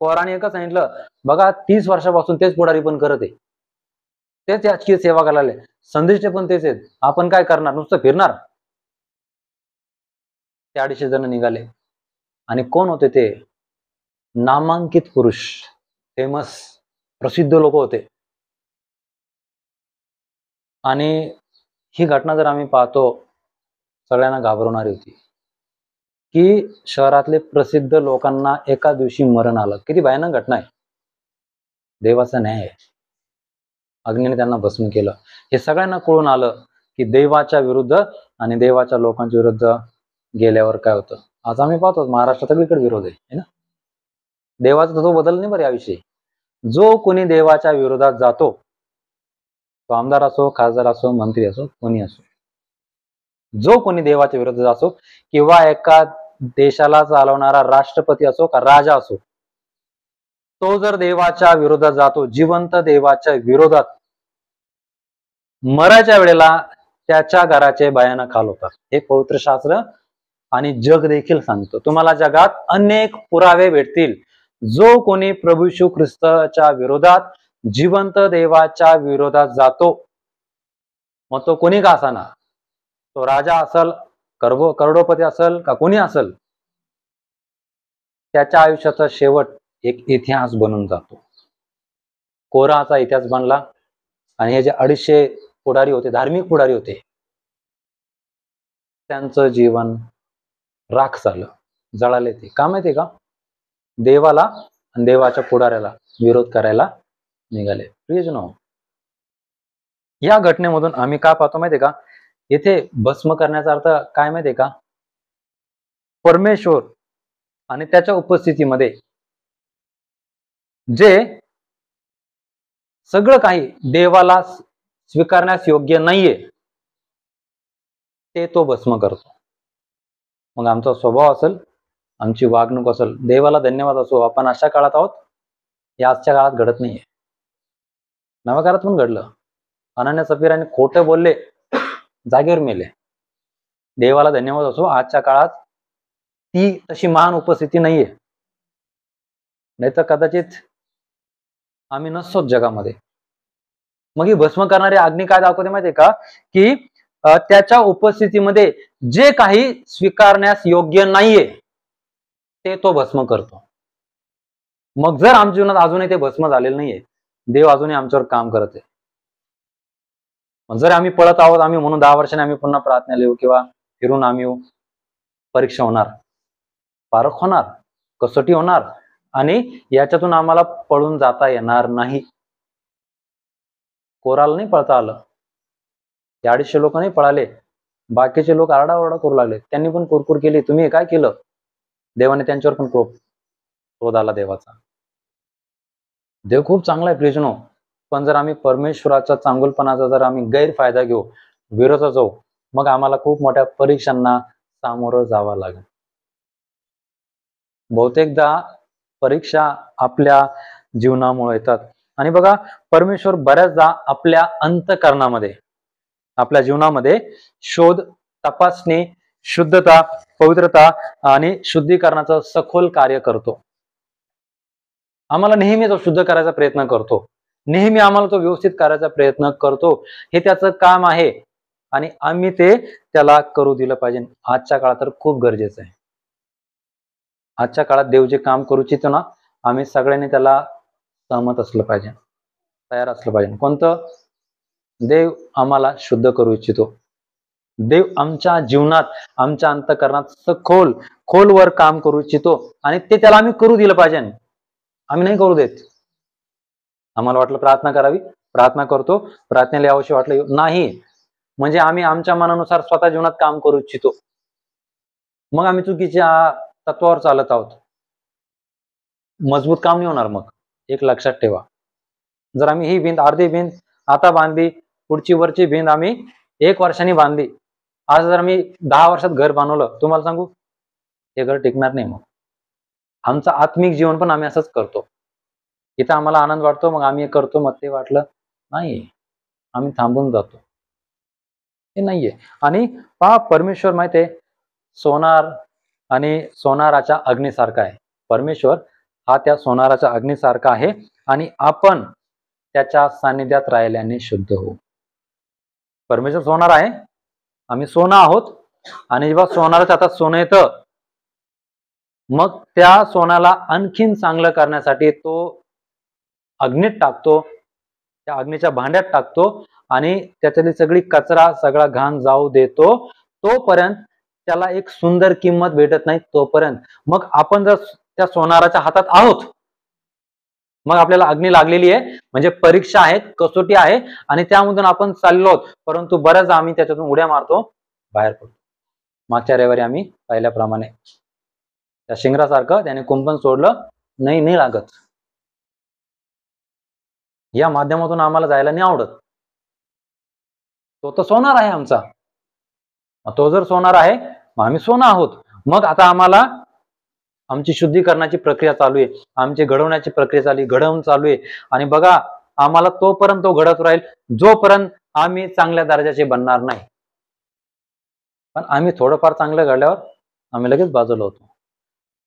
कोराने एकच सांगितलं, बघा 30 वर्षापासून तेच पुढारी पण करत आहे, तेच याची सेवा करायला, संदेश पण तेच आहेत, आपण काय करणार, नुसतं फिरणार. ते 250 जण निघाले. आणि कोण होते ते? नामांकित पुरुष, फेमस, प्रसिद्ध लोक होते. आणि ही घटना जर आम्ही पाहतो, सगळ्यांना घाबरवणारी होती की शहरातले प्रसिद्ध लोकांना एका दिवशी मरण आलं. किती भयानक घटना आहे. देवाचा न्याय आहे. अग्नीने त्यांना भस्म केलं. हे सगळ्यांना कळून आलं की देवाच्या विरुद्ध आणि देवाच्या लोकांच्या विरुद्ध गेल्यावर काय होतं. आज आम्ही पाहतो महाराष्ट्रात सगळीकडे विरोध आहे ना. देवाचा तो बदल नाही बरं याविषयी. जो कोणी देवाच्या विरोधात जातो, तो आमदार असो, खासदार असो, मंत्री असो, कोणी असो, जो कोणी देवाच्या विरोधात असो किंवा एका देशाला चालवणारा राष्ट्रपती असो का राजा असो, तो जर देवाच्या विरोधात जातो, जिवंत देवाच्या विरोधात, मरायच्या वेळेला त्याच्या घराचे भयानक हाल होतात. हे पवित्र शास्त्र आणि जग देखील सांगतो. तुम्हाला जगात अनेक पुरावे भेटतील. जो कोणी प्रभू येशू ख्रिस्ताच्या विरोधात, जिवंत देवाच्या विरोधात जातो, मग तो कोणी का असाना, तो राजा असल, करोडोपती असल का कोणी असल, त्याच्या आयुष्याचा शेवट एक इतिहास बनून जातो. कोराचा इतिहास बनला. आणि हे जे 250 पुढारी होते, धार्मिक पुढारी होते, त्यांचं जीवन राख झालं, जळाले. ते का माहितीये का? देवाला आणि देवाच्या पुढाऱ्याला विरोध करायला निघाले. प्रियजनो, या घटनेमधून आम्ही काय पाहतो माहितीये का? इथे भस्म करण्याचा अर्थ काय माहितीये का? परमेश्वर आणि त्याच्या उपस्थितीमध्ये जे सगळं काही देवाला स्वीकारण्यास योग्य नाहीये, ते तो भस्म करतो. मग आमचा स्वभाव असेल, आमची वागणूक असेल, देवाला धन्यवाद असो, आपण अशा काळात आहोत, या आजच्या काळात घडत नाहीये. नव्या काळात पण घडलं. अनन्या सफीराने खोटं बोलले, जागेवर मेले. देवाला धन्यवाद असो, आजच्या काळात ती तशी महान उपस्थिती नाहीये, नाही तर कदाचित आम्ही नसतोच जगामध्ये. मग ही भस्म करणारी अग्नी काय दाखवते माहितीये का? की त्याच्या उपस्थितीमध्ये जे काही स्वीकारण्यास योग्य नाहीये, ते तो भस्म करतो. मग जर आमच्या जीवनात अजूनही ते भस्म झालेलं नाहीये, देव अजूनही आमच्यावर काम करत आहे. मग जर आम्ही पळत आहोत, आम्ही म्हणून 10 वर्षांनी आम्ही पुन्हा प्रार्थनेला येऊ किंवा फिरून आम्ही येऊ, परीक्षा होणार, पारख होणार, कसोटी होणार आणि याच्यातून आम्हाला पळून जाता येणार नाही. कोराला नाही पळता आलं, 250 लोक नाही पळाले, बाकीचे लोक आरडाओरडा करू लागले, त्यांनी पण कुरकुर केली, तुम्ही काय केलं? देवाने त्यांच्यावर पण क्रोध आला देवाचा. देव खूप चांगला आहे प्रियजनो, पण जर आम्ही परमेश्वराच्या चांगुलपणाचा जर आम्ही गैरफायदा घेऊ, विरोधात जाऊ, मग आम्हाला खूप मोठ्या परीक्षांना सामोरं जावं लागेल. बहुतेकदा परीक्षा आपल्या जीवनामुळे येतात. आणि बघा, परमेश्वर बऱ्याचदा आपल्या अंतःकरणामध्ये, आपल्या जीवनामध्ये शोध, तपासणी, शुद्धता, पवित्रता आणि शुद्धीकरणाचं सखोल कार्य करतो. आम्हाला नेहमी तो शुद्ध करायचा प्रयत्न करतो. नेहमी आम्हाला तो व्यवस्थित करायचा प्रयत्न करतो. हे त्याचं काम आहे आणि आम्ही ते त्याला करू दिलं पाहिजे. आजच्या काळात तर खूप गरजेचं आहे. आजच्या काळात देव जे काम करू इच्छितो ना, आम्ही सगळ्यांनी त्याला सहमत असलं पाहिजे, तयार असलं पाहिजे. कोणतं? देव आम्हाला शुद्ध करू इच्छितो. देव आमच्या जीवनात, आमच्या अंतःकरणात खोलवर काम करू इच्छितो आणि ते त्याला आम्ही करू दिलं पाहिजे. आम्ही नाही करू देत. आम्हाला वाटलं प्रार्थना करावी, प्रार्थना करतो, प्रार्थनेला यावंशी वाटलं नाही, म्हणजे आम्ही आमच्या मनानुसार स्वतः जीवनात काम करू इच्छितो. मग आम्ही चुकीच्या तत्वावर चालत आहोत. मजबूत काम नाही होणार. मग एक लक्षात ठेवा, जर आम्ही ही भिंत, अर्धी भिंत आता बांधली, पुढची वरची भिंत आम्ही 1 वर्षांनी बांधली, आज जर आम्ही 10 वर्षात घर बांधवलं, तुम्हाला सांगू हे घर टिकणार नाही. मग आमचं आत्मिक जीवन पण आम्ही असंच करतो. इथं आम्हाला आनंद वाटतो, मग आम्ही करतो, मग ते वाटलं नाही, आम्ही थांबून जातो. हे नाहीये. आणि पहा, परमेश्वर माहितीये सोनार आणि सोनाराच्या अग्नीसारखा आहे. परमेश्वर हा त्या सोनाराच्या अग्नीसारखा आहे आणि आपण त्याच्या सानिध्यात राहिल्याने शुद्ध होऊ. परमेश्वर सोनार आहे, आम्ही सोनं आहोत. आणि जेव्हा सोनाराच्या हातात सोनं येतं, मग त्या सोन्याला आणखीन चांगलं करण्यासाठी तो अग्नीत टाकतो, त्या अग्नीच्या भांड्यात टाकतो आणि त्याच्यातली सगळी कचरा, सगळा घाण जाऊ देतो. तोपर्यंत त्याला एक सुंदर किंमत भेटत नाही तोपर्यंत. मग आपण जर त्या सोनाराच्या हातात आहोत, मग आपल्याला अग्नी लागलेली आहे, म्हणजे परीक्षा आहे, कसोटी आहे आणि त्यामधून आपण चाललो आहोत. परंतु बऱ्याच आम्ही त्याच्यातून उड्या मारतो, बाहेर पडतो. मागच्या रविवारी आम्ही पाहिल्याप्रमाणे त्या शिंगरासारखं त्याने कुंपण सोडलं, नाही लागत. या माध्यमातून आम्हाला जायला नाही आवडत. तो तर सोनार आहे आमचा. तो जर सोनार आहे, मग आम्ही सोनं आहोत. मग आता आम्हाला आमची शुद्धीकरणाची प्रक्रिया चालू आहे, आमची घडवण्याची प्रक्रिया घडवून चालू आहे. आणि बघा, आम्हाला तोपर्यंत तो घडत राहील जोपर्यंत आम्ही चांगल्या दर्जाचे बनणार नाही. पण आम्ही थोडंफार चांगलं घडल्यावर आम्ही लगेच बाजूला होतो.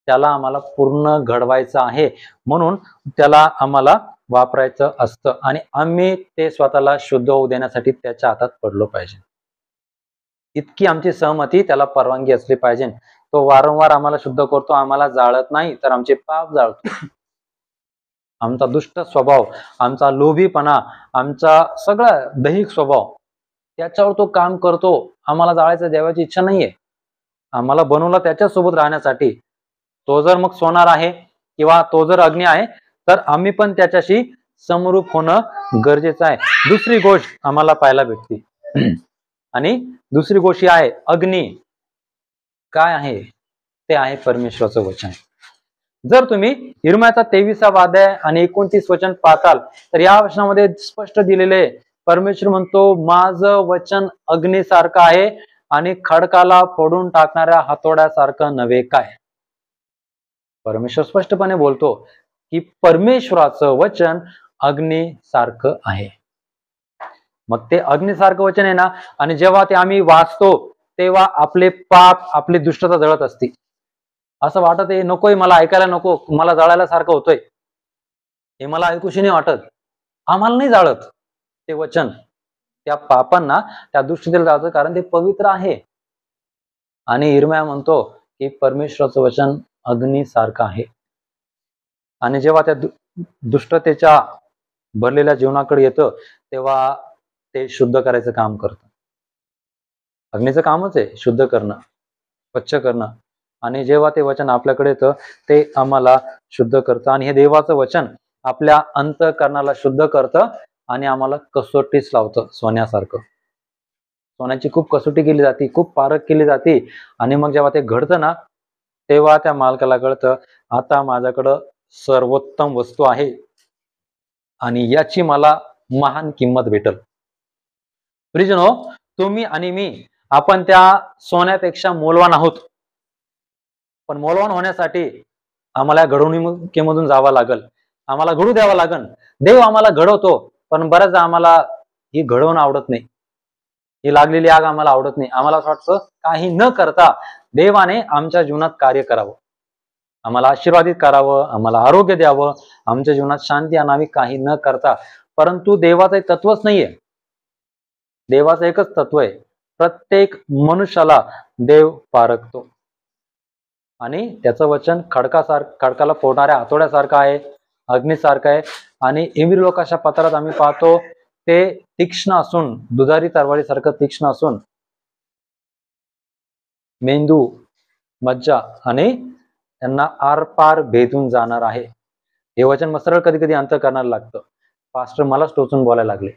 त्याला आम्हाला पूर्ण घडवायचं आहे, म्हणून त्याला आम्हाला वापरायचं असतं आणि आम्ही ते स्वतःला शुद्ध होऊ देण्यासाठी त्याच्या हातात पडलो पाहिजे. इतकी आमची सहमती, त्याला परवानगी असली पाहिजे. तो वारंवार आम्हाला शुद्ध करतो, आम्हाला जाळत नाही, तर आमचे पाप जाळतो. आमचा दुष्ट स्वभाव, आमचा लोभीपणा, आमचा सगळा दैहिक स्वभाव, त्याच्यावर तो काम करतो. आम्हाला जाळायचं देवाची इच्छा नाहीये. आम्हाला बनवला त्याच्यासोबत राहण्यासाठी. तो जर मग सोनार आहे किंवा तो जर अग्नी आहे, तर आम्ही पण त्याच्याशी समरूप होणं गरजेचं आहे. दुसरी गोष्ट आम्हाला पाहायला भेटते आणि दुसरी गोष्ट आहे अग्नी. काय आहे? ते आहे परमेश्वराचं वचन. जर तुम्ही यिर्मयाचा 23वा अध्याय आणि 29 वचन पाहताल, तर या वचनामध्ये स्पष्ट दिलेले परमेश्वर म्हणतो, माझं वचन अग्नीसारखं आहे आणि खडकाला फोडून टाकणाऱ्या हातोड्यासारखं नव्हे काय. परमेश्वर स्पष्टपणे बोलतो की परमेश्वराचं वचन अग्नीसारखं आहे. मग ते अग्नीसारखं वचन आहे ना, आणि जेव्हा ते आम्ही वाचतो तेव्हा आपले पाप, आपली दुष्टता जळत असते. असं वाटत आहे नकोय, मला ऐकायला नको, मला जळायला सारखं होतंय, हे मला ऐकूशी नाही वाटत. आम्हाला नाही जाळत ते वचन. त्या पापांना, त्या दुष्टतेला जाळतं, कारण ते पवित्र आहे. आणि यिर्मया म्हणतो की परमेश्वराचं वचन अग्नीसारखं आहे. आणि जेव्हा त्या दुष्टतेच्या भरलेल्या जीवनाकडे येतं, तेव्हा ते शुद्ध करायचं काम करतं. अग्नीचं कामच आहे शुद्ध करणं, स्वच्छ करणं. आणि जेव्हा ते वचन आपल्याकडे येतं, ते आम्हाला शुद्ध करतं. आणि हे देवाचं वचन आपल्या अंतःकरणाला शुद्ध करतं आणि आम्हाला कसोटीच लावतं सोन्यासारखं. सोन्याची खूप कसोटी केली जाते, खूप पारख केली जाते. आणि मग जेव्हा ते घडतं ना, तेव्हा त्या मालकाला कळतं, आता माझ्याकडं सर्वोत्तम वस्तू आहे आणि याची मला महान किंमत भेटल. प्रियजनो, तुम्ही आणि मी आपण त्या सोन्यापेक्षा मौल्यवान आहोत, पण मौल्यवान होण्यासाठी आम्हाला घडवणुकीमधून जावं लागल, आम्हाला घडू द्यावं लागल. देव आम्हाला घडवतो, पण बऱ्याच आम्हाला ही घडवणं आवडत नाही, ही लागलेली आग आम्हाला आवडत नाही. आम्हाला असं वाटतं काही न करता देवाने आमच्या जीवनात कार्य करावं, आम्हाला आशीर्वादित करावं, आम्हाला आरोग्य द्यावं, आमच्या जीवनात शांती आणावी काही न करता. परंतु देवाचं एक तत्वच नाहीये. देवाचं एकच तत्व आहे, प्रत्येक मनुष्याला देव पारखतो आणि त्याचं वचन खडकाला फोडणाऱ्या हातोड्यासारखं आहे, अग्नीसारखं आहे. आणि इब्री लोकांच्या पत्रात आम्ही पाहतो ते तीक्ष्ण असून, दुधारी तलवारीसारखं तीक्ष्ण असून मेंदू, मज्जा आणि त्यांना आरपार भेदून जाणार आहे. हे वचन मसरळ कधी कधी अंत करणारं लागतं. पास्टर मलाच टोचून बोलायला लागले,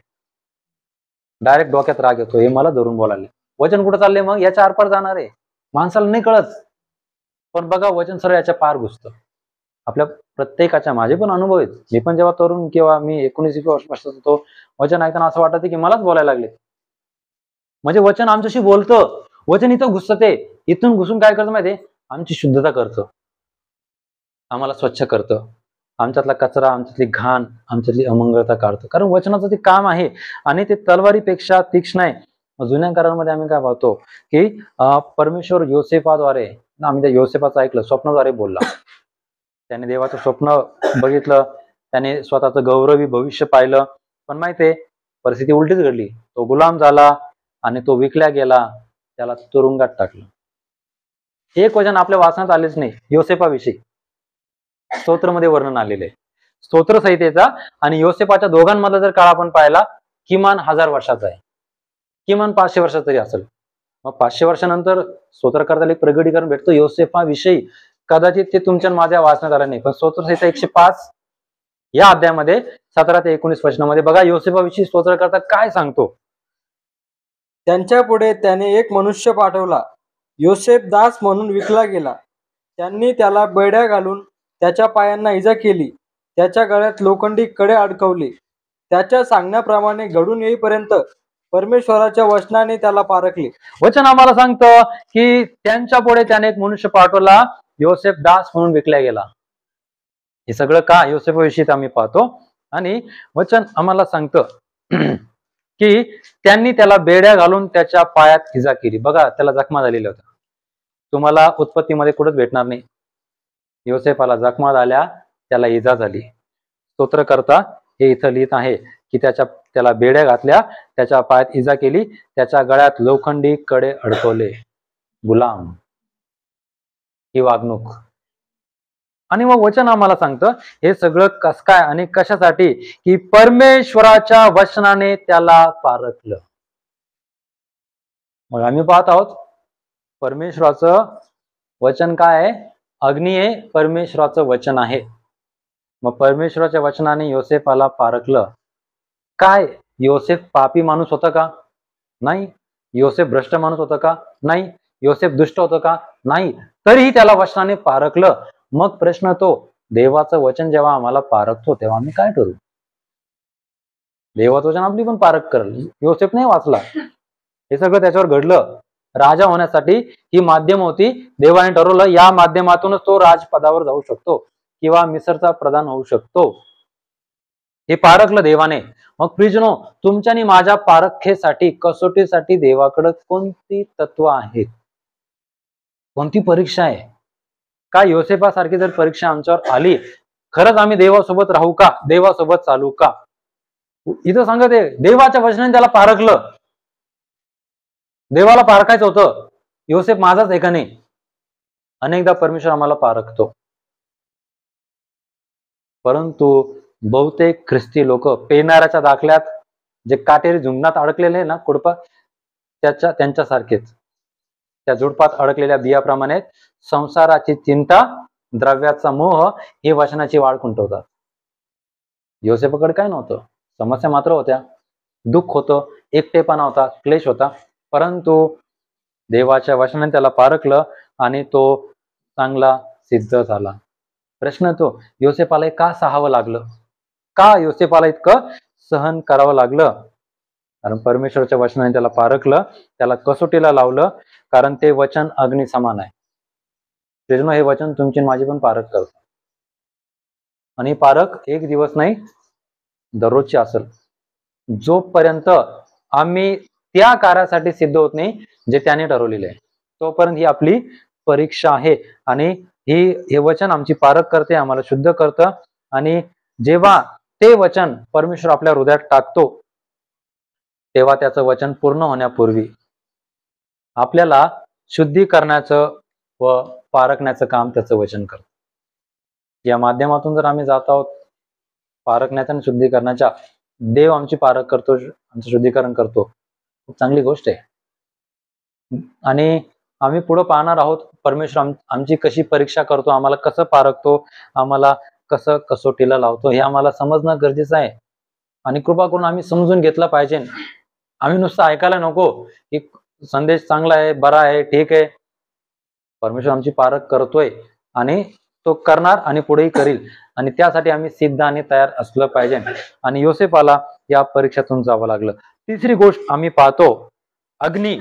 डायरेक्ट डोक्यात राग येतो, हे मला धरून बोलायला. वचन कुठं चालले मग? याच्या आरपार जाणार आहे, माणसाला नाही कळत. पण बघा वचन सरळ याच्या पार घुसतं. आपल्या प्रत्येकाच्या, माझे पण अनुभव आहेत. मी पण जेव्हा तरुण किंवा मी 19 वर्षाचा होतो, वचन ऐकताना असं वाटतं की मलाच बोलायला लागले. म्हणजे वचन आमच्याशी बोलतं, वचन इथं घुसतं, ते इथून घुसून काय करतं माहितीये? आमची शुद्धता करतं, आम्हाला स्वच्छ करतं, आमच्यातला कचरा, आमच्यातली घाण, आमच्यातली अमंगळता काढतं. कारण वचनाचं ते काम आहे आणि ते तलवारीपेक्षा तीक्ष्ण आहे. जुन्या काळामध्ये आम्ही काय पाहतो की परमेश्वर योसेफाद्वारे, आम्ही त्या योसेफाचं ऐकलं, स्वप्नाद्वारे बोलला. त्याने देवाचं स्वप्न बघितलं, त्याने स्वतःचं गौरवी भविष्य पाहिलं. पण माहितीये परिस्थिती उलटीच घडली. तो गुलाम झाला आणि तो विकला गेला, त्याला तुरुंगात टाकलं. एक वचन आपल्या वाचनात आलेच नाही योसेफाविषयी. स्तोत्रमध्ये वर्णन आलेलं आहे, स्तोत्र संहितेचा. आणि योसेफाच्या दोघांमधला जर काळ आपण पाहिला, किमान 1000 वर्षाचा आहे, किमान 500 वर्षाचा तरी असेल. मग 500 वर्षानंतर स्तोत्रकर्त्याला एक प्रगटीकरण भेटतं योसेफाविषयी. कदाचित ते तुमच्या माझ्या वाचण्यात आलं नाही, पण स्तोत्र संहिता 105 या अध्यायामध्ये 17 ते 19 वचनामध्ये बघा योसेफाविषयी स्तोत्रकर्ता काय सांगतो. त्यांच्या पुढे त्याने एक मनुष्य पाठवला, योसेफ दास म्हणून विकला गेला. त्यांनी त्याला बेड्या घालून त्याच्या पायांना इजा केली, त्याच्या गळ्यात लोखंडी कडे अडकवले. त्याच्या सांगण्याप्रमाणे घडून येईपर्यंत परमेश्वराच्या वचनाने त्याला पारखले. वचन आम्हाला सांगतं की त्यांच्या पुढे त्याने एक मनुष्य पाठवला, योसेफ दास म्हणून विकला गेला. हे सगळं का योसेफाविषयी आम्ही पाहतो. आणि वचन आम्हाला सांगतं की त्यांनी त्याला बेड्या घालून त्याच्या पायात इजा केली. बघा त्याला जखमा झालेल्या होत्या, तुम्हाला उत्पत्तीमध्ये कुठंच भेटणार नाही. योसेफाला जखमा झाल्या, त्याला इजा झाली. स्तोत्रकर्ता हे इथं लिहित आहे की त्याला बेड्या घातल्या, त्याच्या पायात इजा केली, त्याच्या गळ्यात लोखंडी कडे अडकवले. गुलाम ही वागणूक. आणि मग वचन आम्हाला सांगतं हे सगळं कस काय आणि कशासाठी? की परमेश्वराच्या वचनाने त्याला पारखलं. मग आम्ही पाहत आहोत परमेश्वराचं वचन काय आहे? अग्नी आहे, परमेश्वराचं वचन आहे. मग परमेश्वराच्या वचनाने योसेफाला पारखलं. काय योसेफ पापी माणूस होता का? नाही. योसेफ भ्रष्ट माणूस होता का? नाही. योसेफ दुष्ट होतं का? नाही. तरीही त्याला वचनाने पारखलं. मग प्रश्न तो, देवाचं वचन जेव्हा आम्हाला पारखतो तेव्हा आम्ही काय करू? देवाचं वचन आपली पण पारख करेल. योसेफ नाही वाचला, हे सगळं त्याच्यावर घडलं. राजा होण्यासाठी ही माध्यम होती. देवाने ठरवलं या माध्यमातूनच तो राजपदावर जाऊ शकतो किंवा मिसरचा प्रधान होऊ शकतो. हे पारखलं देवाने. मग प्रियजनो, तुमच्या आणि माझ्या पारखेसाठी, कसोटीसाठी देवाकडे कोणती तत्व आहेत? कोणती परीक्षा आहे? का योसेफासारखी जर परीक्षा आमच्यावर आली, खरंच आम्ही देवासोबत राहू का? देवासोबत चालू का? इथं सांगत आहे देवाच्या वचनाने त्याला पारखलं. देवाला पारखायचं होतं, योसेफ माझाच आहे का नाही? अनेकदा परमेश्वर आम्हाला पारखतो. परंतु बहुतेक ख्रिस्ती लोक पेनाऱ्याच्या दाखल्यात जे काटेरी झुंगणात अडकलेले आहे ना, कुडपा, त्यांच्यासारखेच, त्या झुडपात अडकलेल्या बियाप्रमाणे संसाराची चिंता, द्रव्याचा मोह हे वचनाची वाढ खुंटवतात. योसेफाकडे काय नव्हतं, समस्या मात्र होत्या, दुःख होतं, एकटेपणा होता, क्लेश होता. परंतु देवाच्या वचनाने त्याला पारखलं आणि तो चांगला सिद्ध झाला. प्रश्न तो, योसेफाला का सहावं लागलं? का योसेफाला इतकं सहन करावं लागलं? कारण परमेश्वराच्या वचनाने त्याला पारखलं, त्याला कसोटीला लावलं, कारण ते वचन अग्नी समान आहे. त्याच्यामुळे हे वचन तुमची आणि माझी पण पारख करतं. आणि पारख एक दिवस नाही, दररोजची असेल. जोपर्यंत आम्ही त्या कार्यासाठी सिद्ध होत नाही जे त्याने ठरवलेले आहे, तोपर्यंत ही आपली परीक्षा आहे. आणि हे वचन आमची पारख करते, आम्हाला शुद्ध करतं. आणि जेव्हा ते वचन परमेश्वर आपल्या हृदयात टाकतो, तेव्हा त्याचं वचन पूर्ण होण्यापूर्वी आपल्याला शुद्धीकरण्याचं व पारखण्याचं काम त्याचं वचन करतं. या माध्यमातून जर आम्ही जात आहोत पारखण्याच्या आणि शुद्धीकरणाच्या, देव आमची पारख करतो, आमचं शुद्धीकरण करतो, खूप चांगली गोष्ट आहे. आणि आम्ही पुढे पाहणार आहोत परमेश्वर आमची कशी परीक्षा करतो, आम्हाला कसं पारखतो, आम्हाला कसं कसोटीला लावतो, हे आम्हाला समजणं गरजेचं आहे. आणि कृपा करून आम्ही समजून घेतलं पाहिजे. आम्ही नुसतं ऐकायला नको की संदेश चांगला आहे, बरा आहे, ठीक आहे. परमेश्वर आमची पारख करतोय आणि तो करणार आणि पुढेही करील. आणि त्यासाठी आम्ही सिद्ध आणि तयार असलं पाहिजे. आणि योसेफाला या परीक्षेतून जावं लागलं. तिसरी गोष्ट आम्ही पाहतो, अग्नी,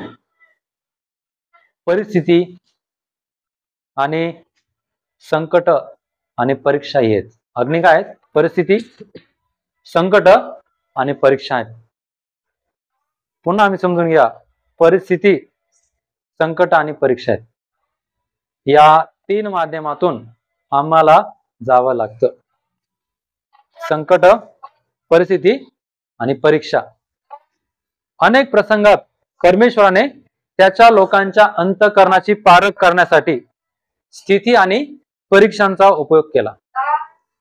परिस्थिती आणि संकट आणि परीक्षा ही आहेत. अग्नी काय आहेत? परिस्थिती, संकट आणि परीक्षा आहेत. पुन्हा आम्ही समजून घ्या, परिस्थिती, संकट आणि परीक्षा आहेत. या 3 माध्यमातून आम्हाला जावं लागतं. संकट, परिस्थिती आणि परीक्षा. अनेक प्रसंगात परमेश्वराने त्याच्या लोकांच्या अंतःकरणाची पारख करण्यासाठी स्थिती आणि परीक्षांचा उपयोग केला.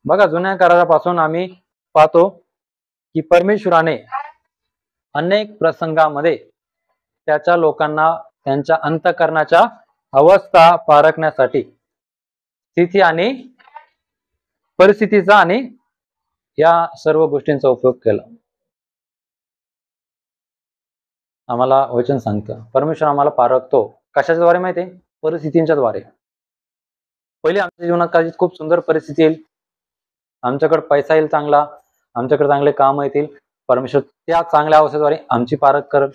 बघा, जुन्या करारापासून आम्ही पाहतो की परमेश्वराने अनेक प्रसंगामध्ये त्याच्या लोकांना त्यांच्या अंतःकरणाच्या अवस्था पारखण्यासाठी स्थिती आणि परिस्थितीचा आणि या सर्व गोष्टींचा उपयोग केला. आम्हाला वचन सांगतं परमेश्वर आम्हाला पारखतो कशाच्या द्वारे माहिती आहे? परिस्थितींच्या द्वारे. पहिले आमच्या जीवनात कदाचित खूप सुंदर परिस्थिती येईल, आमच्याकडे पैसा येईल चांगला, आमच्याकडे चांगले काम येतील, परमेश्वर त्या चांगल्या अवस्थेद्वारे आमची पारख करेल.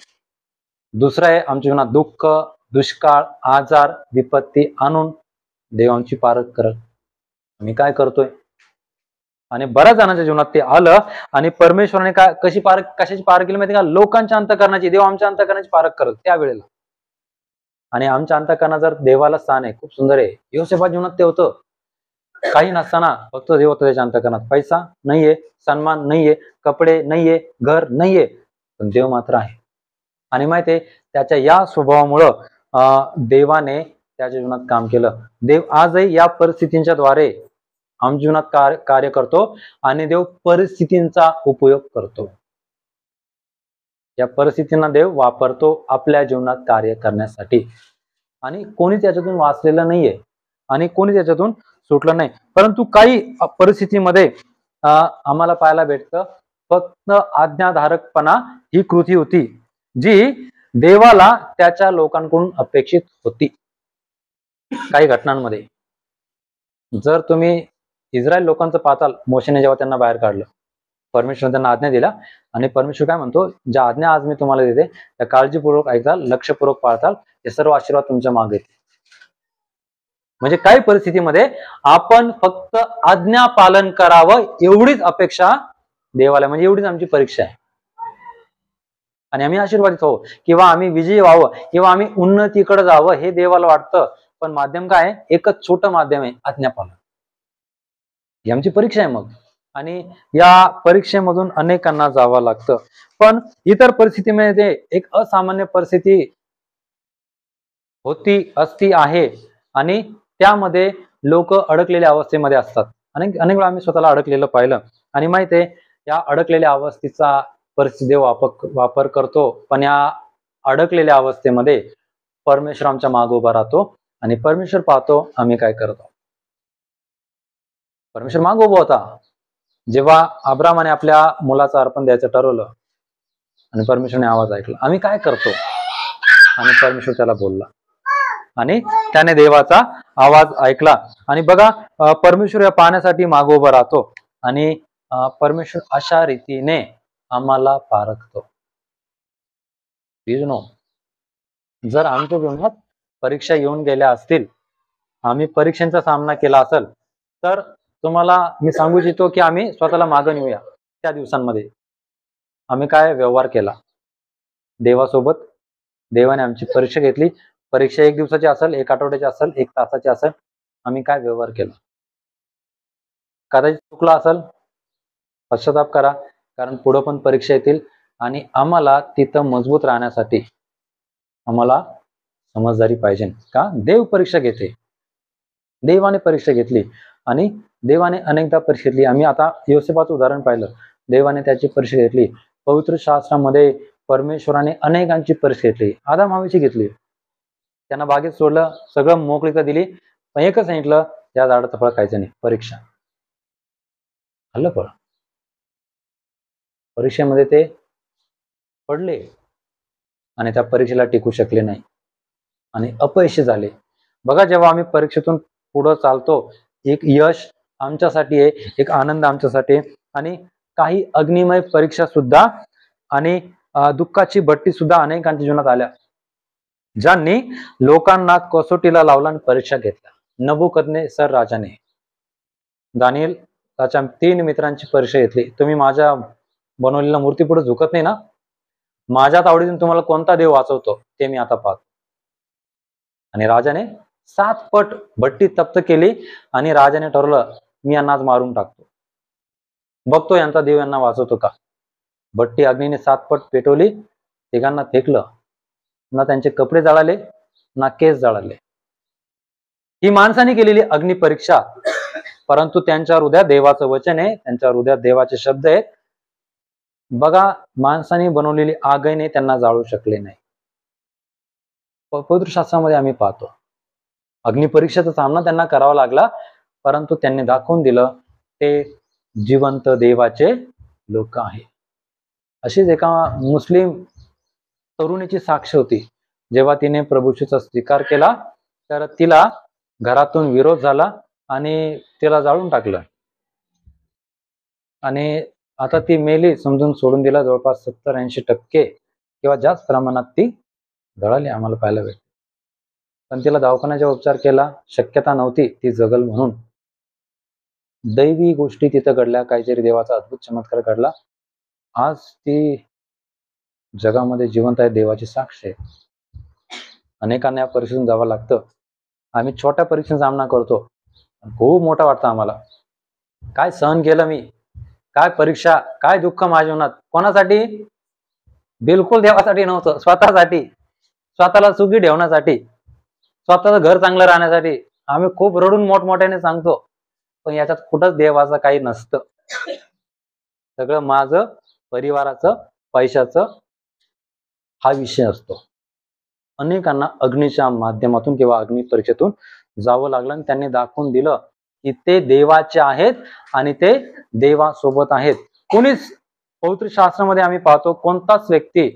दुसरं आहे, आमच्या जीवनात दुःख, दुष्काळ, आजार, विपत्ती आणून देव आमची पारख करेल, आम्ही काय करतोय. आणि बऱ्याच जणांच्या जीवनात ते आलं आणि परमेश्वराने कशाची पारख केली माहिती का? लोकांच्या अंतःकरणाची. देव आमच्या अंतःकरणाची पारख करेल त्यावेळेला. आणि आमच्या अंतःकरणात जर देवाला स्थान आहे, खूप सुंदर आहे. योसेफा जीवनात ते होतं, काही नसताना फक्त देव होतं त्याच्या अंतःकरणात. पैसा नाहीये, सन्मान नाहीये, कपडे नाहीये, घर नाहीये, पण देव मात्र आहे. आणि माहितीये, त्याच्या या स्वभावामुळं देवाने त्याच्या जीवनात काम केलं. देव आजही या परिस्थितींच्या द्वारे आमच्या जीवनात कार्य करतो आणि देव परिस्थितींचा उपयोग करतो. या परिस्थितींना देव वापरतो आपल्या जीवनात कार्य करण्यासाठी. आणि कोणीच याच्यातून वाचलेलं नाहीये आणि कोणीच याच्यातून सुटलं नाही. परंतु काही परिस्थितीमध्ये आम्हाला पाहायला भेटतं फक्त आज्ञाधारकपणा ही कृती होती जी देवाला त्याच्या लोकांकडून अपेक्षित होती. काही घटनांमध्ये जर तुम्ही इस्रायल लोकांचं पाहताल, मोशेने जेव्हा त्यांना बाहेर काढलं, परमेश्वर त्यांना आज्ञा दिला आणि परमेश्वर काय म्हणतो, ज्या आज्ञा आज मी तुम्हाला देते त्या काळजीपूर्वक ऐकताल, लक्षपूर्वक पाळताल, हे सर्व आशीर्वाद तुमच्या मागे येतील. म्हणजे काही परिस्थितीमध्ये आपण फक्त आज्ञा पालन करावं एवढीच अपेक्षा देवाला, म्हणजे एवढीच आमची परीक्षा आहे. आणि आम्ही आशीर्वादित व्हावं किंवा आम्ही विजयी व्हावं किंवा आम्ही उन्नतीकडे जावं हे देवाला वाटतं. पण माध्यम काय आहे? एकच छोटं माध्यम आहे, आज्ञापालन. ही आमची परीक्षा आहे मग. आणि या परीक्षेमधून अनेकांना जावं लागतं. पण इतर परिस्थितीमध्ये एक असामान्य परिस्थिती होती, असती, आहे आणि त्यामध्ये लोक अडकलेल्या अवस्थेमध्ये असतात. अनेक वेळा आम्ही स्वतःला अडकलेलं पाहिलं. आणि माहिती आहे, या अडकलेल्या अवस्थेचा परिस्थिती वापर करतो. पण या अडकलेल्या अवस्थेमध्ये परमेश्वर आमच्या मागे उभा राहतो आणि परमेश्वर पाहतो आम्ही काय करतो. परमेश्वर मागे उभा होता जेव्हा अब्रामाने आपल्या मुलाचं अर्पण द्यायचं ठरवलं आणि परमेश्वरने आवाज ऐकला, आम्ही काय करतो? आणि परमेश्वर त्याला बोलला आणि त्याने देवाचा आवाज ऐकला. आणि बघा, परमेश्वर या पाहण्यासाठी मागे उभा राहतो आणि परमेश्वर अशा रीतीने आम्हाला पारखतो. Please no. जर आमच्या जीवनात परीक्षा येऊन गेल्या असतील, आम्ही परीक्षांचा सामना केला असेल, तर तुम्हाला मी सांगू इच्छितो की आम्ही स्वतःला मागं नेऊया. त्या दिवसांमध्ये आम्ही काय व्यवहार केला देवासोबत. देवाने आमची परीक्षा घेतली. परीक्षा 1 दिवसाची असेल, 1 आठवड्याची असेल, 1 तासाची असेल, आम्ही काय व्यवहार केला. कदाचित चुकला असेल, पश्चाताप करा, कारण पुढे पण परीक्षा येतील आणि आम्हाला तिथं मजबूत राहण्यासाठी आम्हाला समजदारी पाहिजे. का? देव परीक्षा घेते. देवाने परीक्षा घेतली आणि देवाने अनेकदा परीक्षा घेतली. आम्ही आता योसेफाचं उदाहरण पाहिलं. देवाने त्याची परीक्षा घेतली. पवित्र शास्त्रामध्ये परमेश्वराने अनेकांची परीक्षा घेतली. आदम हव्वाची घेतली. त्यांना बागेत सोडलं, सगळं मोकळीता दिली, पण एकच सांगितलं, त्या झाडाचं फळ खायचं नाही. परीक्षा. खाल्लं फळ. परीक्षेमध्ये ते पडले आणि त्या परीक्षेला टिकू शकले नाही आणि अपयशी झाले. बघा, जेव्हा आम्ही परीक्षेतून पुढं चालतो, एक यश आमच्यासाठी आहे, एक आनंद आमच्यासाठी आहे. आणि काही अग्निमय परीक्षा सुद्धा आणि दुःखाची भट्टी सुद्धा अनेकांच्या जीवनात आल्या, ज्यांनी लोकांना कसोटीला लावला आणि परीक्षा घेतल्या. नबुकदनेस्सर राजाने दानिएल त्याच्या 3 मित्रांची परीक्षा घेतली. तुम्ही माझ्या बनवलेल्या मूर्ती पुढे झुकत नाही ना, माझ्याच आवडीतून तुम्हाला कोणता देव वाचवतो ते मी आता पाहतो. आणि राजाने 7 पट भट्टी तप्त केली आणि राजाने ठरवलं, मी यांना आज मारून टाकतो, बघतो यांचा देव यांना वाचवतो का. भट्टी अग्नीने 7 पट पेटवली, तिघांना फेकलं. ना त्यांचे कपडे जळाले, ना केस जळाले. ही माणसाने केलेली अग्नी परीक्षा, परंतु त्यांच्या हृदयात देवाचं वचन आहे, त्यांच्या हृदयात देवाचे शब्द आहेत. बघा, माणसाने बनवलेली आगीने त्यांना जाळू शकले नाही. पवित्र शास्त्रामध्ये आम्ही पाहतो, अग्निपरीक्षेचा सामना त्यांना करावा लागला, परंतु त्यांनी दाखवून दिलं ते जिवंत देवाचे लोक आहे. अशीच एका मुस्लिम तरुणीची साक्ष होती. जेव्हा तिने प्रभूचा स्वीकार केला, तर तिला घरातून विरोध झाला आणि तिला जाळून टाकलं. आणि आता ती मेली समजून सोडून दिला. जवळपास 70-80% किंवा जास्त प्रमाणात ती जळाली, आम्हाला पाहायला भेटते. पण तिला दवाखान्याचा उपचार केला, शक्यता नव्हती ती जगल म्हणून. दैवी गोष्टी तिथं घडल्या, काहीतरी देवाचा अद्भुत चमत्कार घडला. आज ती जगामध्ये जिवंत आहे, देवाची साक्ष आहे. अनेकांना या परीक्षेतून जावं लागतं. आम्ही छोट्या परीक्षेचा सामना करतो, खूप मोठा वाटतं आम्हाला. काय सहन केलं मी, काय परीक्षा, काय दुःख माझ्या जीवनात. कोणासाठी? बिलकुल देवासाठी नव्हतं, स्वतःसाठी, स्वतःला सुखी ठेवण्यासाठी, स्वतःचं घर चांगलं राहण्यासाठी. आम्ही खूप रडून मोठमोठ्याने सांगतो, पण याच्यात कुठंच देवाचं काही नसतं. सगळं माझं, परिवाराचं, पैशाचं हा विषय असतो. अनेकांना अग्नीच्या माध्यमातून किंवा अग्नी परीक्षेतून जावं लागलं आणि त्यांनी दाखवून दिलं की ते देवाचे आहेत आणि ते देवासोबत आहेत. कोणीच पवित्र शास्त्रामध्ये आम्ही पाहतो कोणताच व्यक्ती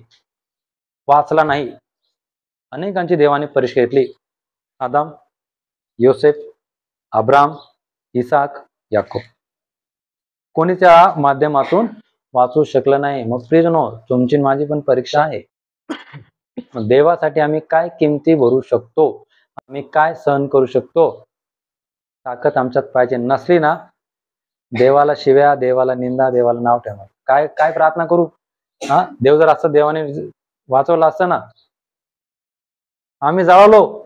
वाचला नाही. अनेकांची देवाने परीक्षा घेतली. आदम, योसेफ, अब्राम, इसाक, याकूब. कोणी त्या माध्यमातून वाचू शकलं नाही. मग प्रियजनो, तुमची माझी पण परीक्षा आहे. देवासाठी आम्ही काय किमती भरू शकतो, आम्ही काय सहन करू शकतो, ताकद आमच्यात पाहिजे. नसली ना, देवाला शिव्या, देवाला निंदा, देवाला नाव ठेवणार. काय काय प्रार्थना करू? हा, देव जर असं देवाने वाचवलं असतं ना, आम्ही जळालो,